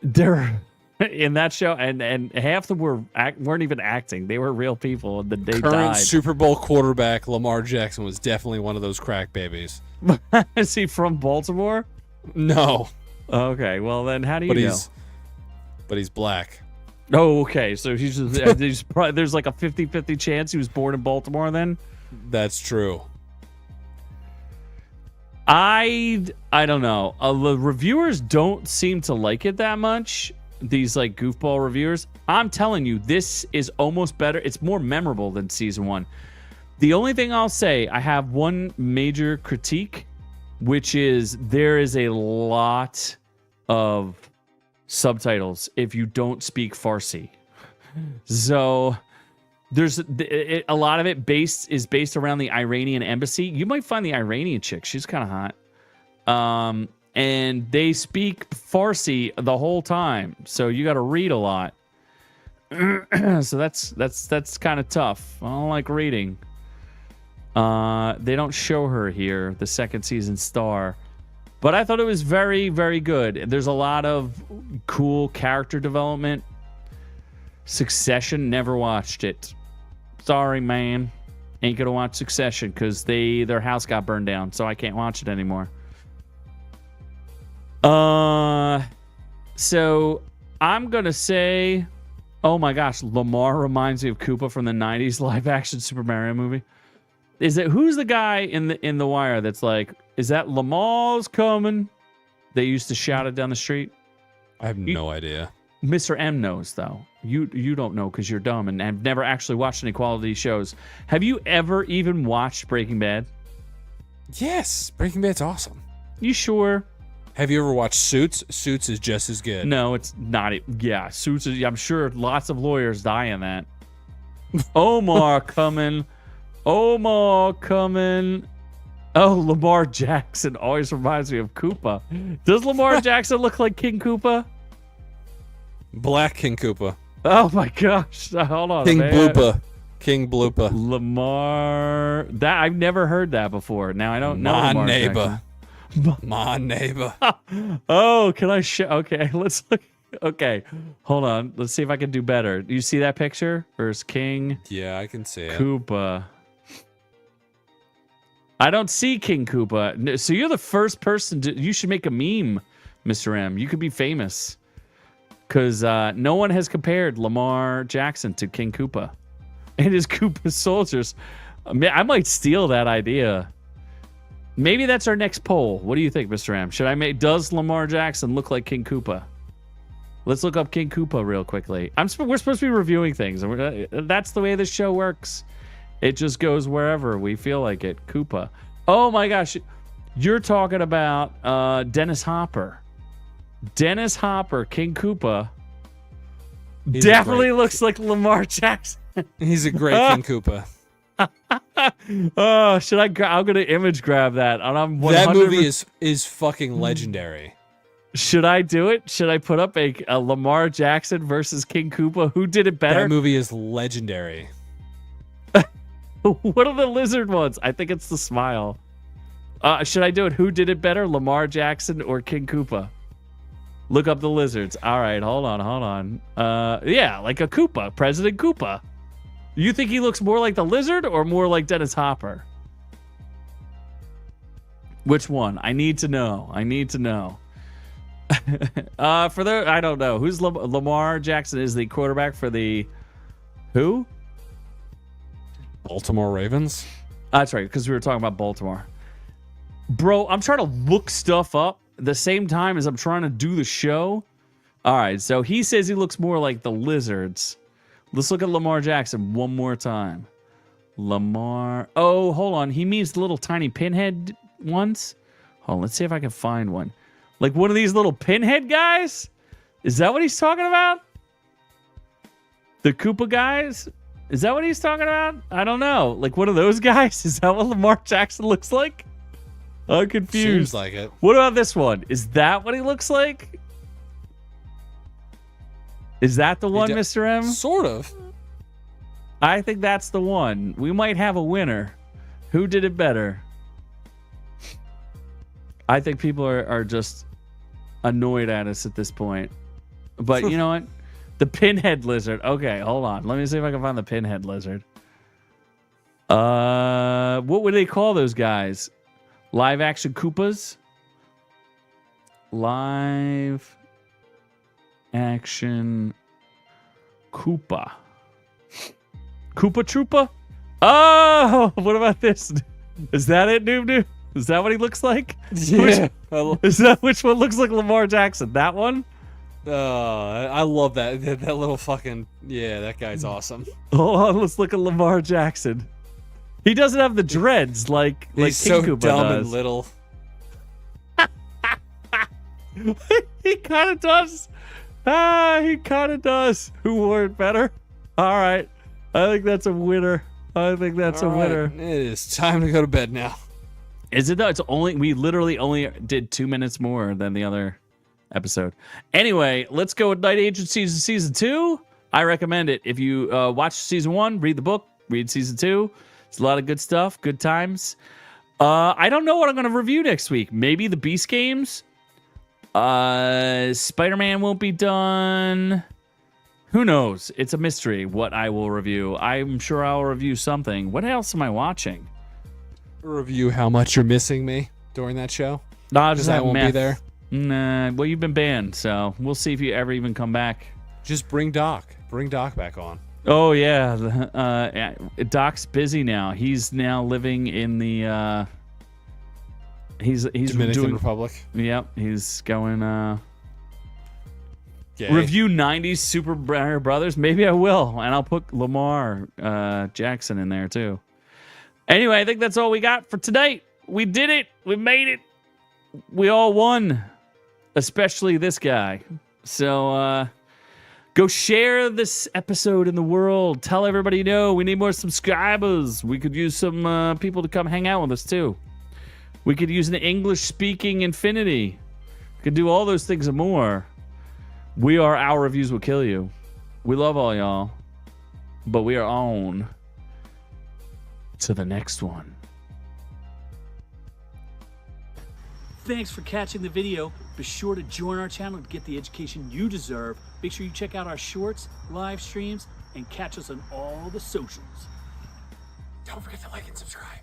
They're in that show, and half of them weren't even acting. They were real people, and then they Current died. Super Bowl quarterback Lamar Jackson was definitely one of those crack babies. Is he from Baltimore? No. Okay, well then how do you know? But he's black. Oh, okay. So he's there's like a 50-50 chance he was born in Baltimore then? That's true. I don't know. The reviewers don't seem to like it that much. These like goofball reviewers. I'm telling you, this is almost better. It's more memorable than season 1. The only thing I'll say, I have one major critique, which is there is a lot of subtitles if you don't speak Farsi. So there's a lot of it is based around the Iranian embassy. You might find the Iranian chick. She's kind of hot. And they speak Farsi the whole time. So you got to read a lot. So that's kind of tough. I don't like reading. They don't show her here, the second season star. But I thought it was very, very good. There's a lot of cool character development. Succession, never watched it. Sorry, man. Ain't gonna watch Succession because their house got burned down, so I can't watch it anymore. So I'm gonna say, oh my gosh, Lamar reminds me of Koopa from the 90s live action Super Mario movie. Who's the guy in the Wire that's like, is that Lamar's coming? They used to shout it down the street. I have no idea. Mr. M knows though. You don't know because you're dumb and have never actually watched any quality shows. Have you ever even watched Breaking Bad? Yes, Breaking Bad's awesome. You sure? Have you ever watched Suits? Suits is just as good. No, it's not. Yeah, Suits is, I'm sure lots of lawyers die in that. Omar coming. Omar coming. Oh, Lamar Jackson always reminds me of Koopa. Does Lamar Jackson look like King Koopa? Black King Koopa. Oh my gosh. Hold on. King man. Bloopa. King Bloopa. Lamar. That I've never heard that before. Now I don't know. My Lamar neighbor. Jackson. My neighbor. Oh, can I show? Okay, let's look. Okay, hold on. Let's see if I can do better. Do you see that picture? Where's King? Yeah, I can see it. Koopa. I don't see King Koopa. So you're the first person you should make a meme, Mr. M. You could be famous. Because no one has compared Lamar Jackson to King Koopa and his Koopa soldiers. I might steal that idea. Maybe that's our next poll. What do you think, Mr. M? Does Lamar Jackson look like King Koopa? Let's look up King Koopa real quickly. We're supposed to be reviewing things. That's the way this show works. It just goes wherever we feel like it. Koopa. Oh my gosh. You're talking about Dennis Hopper. Dennis Hopper, King Koopa. Definitely looks like Lamar Jackson. He's a great King Koopa. Oh, should I? I'm gonna image grab that, and I'm 100%. That movie is fucking legendary. Should I do it? Should I put up a Lamar Jackson versus King Koopa? Who did it better? That movie is legendary. What are the lizard ones? I think it's the smile. Should I do it? Who did it better, Lamar Jackson or King Koopa? Look up the lizards. All right, hold on. Yeah, like a Koopa, President Koopa. You think he looks more like the lizard or more like Dennis Hopper? Which one? I need to know. I don't know. Who's Lamar Jackson is the quarterback for the who? Baltimore Ravens? That's right, because we were talking about Baltimore. Bro, I'm trying to look stuff up at the same time as I'm trying to do the show. All right, so he says he looks more like the lizards. Let's look at Lamar Jackson one more time. Lamar. Oh, hold on. He means the little tiny pinhead ones. Hold on, let's see if I can find one. Like one of these little pinhead guys? Is that what he's talking about? The Koopa guys? Is that what he's talking about? I don't know. Like one of those guys? Is that what Lamar Jackson looks like? I'm confused. Seems like it. What about this one? Is that what he looks like? Is that the one, Mr. M? Sort of. I think that's the one. We might have a winner. Who did it better? I think people are just annoyed at us at this point. But you know what? The pinhead lizard. Okay, hold on. Let me see if I can find the pinhead lizard. What would they call those guys? Live action Koopas? Live action Koopa. Koopa Troopa? Oh, what about this? Is that it, Noob? Is that what he looks like? Yeah. Which one looks like Lamar Jackson? That one? I love that little fucking, yeah, that guy's awesome. Hold on, let's look at Lamar Jackson. He doesn't have the dreads like He's King so Koopa dumb does. and little. He kind of does. He kind of does. Who wore it better? All right. I think that's a winner. All right, it is time to go to bed now. Is it though? It's only, we literally only did 2 minutes more than the other episode. Anyway, let's go with Night Agency season 2. I recommend it. If you watch season 1, read the book, read season 2. It's a lot of good stuff, good times. I don't know what I'm going to review next week. Maybe the Beast Games. Spider-Man won't be done. Who knows? It's a mystery what I will review. I'm sure I'll review something. What else am I watching? Review how much you're missing me during that show. Nah, just I won't be there. Nah, well, you've been banned, so we'll see if you ever even come back. Just bring Doc. Bring Doc back on. Oh yeah, Doc's busy now. He's now living in the. He's Dominican Republic. Yep, he's going. Gay. Review 90s Super Mario Brothers. Maybe I will, and I'll put Lamar Jackson in there too. Anyway, I think that's all we got for tonight. We did it. We made it. We all won, especially this guy. So go share this episode in the world. Tell everybody you know. We need more subscribers. We could use some people to come hang out with us too. We could use an English-speaking infinity. We could do all those things and more. We are Our Reviews Will Kill You. We love all y'all, but we are on to the next one. Thanks for catching the video. Be sure to join our channel to get the education you deserve. Make sure you check out our shorts, live streams, and catch us on all the socials. Don't forget to like and subscribe.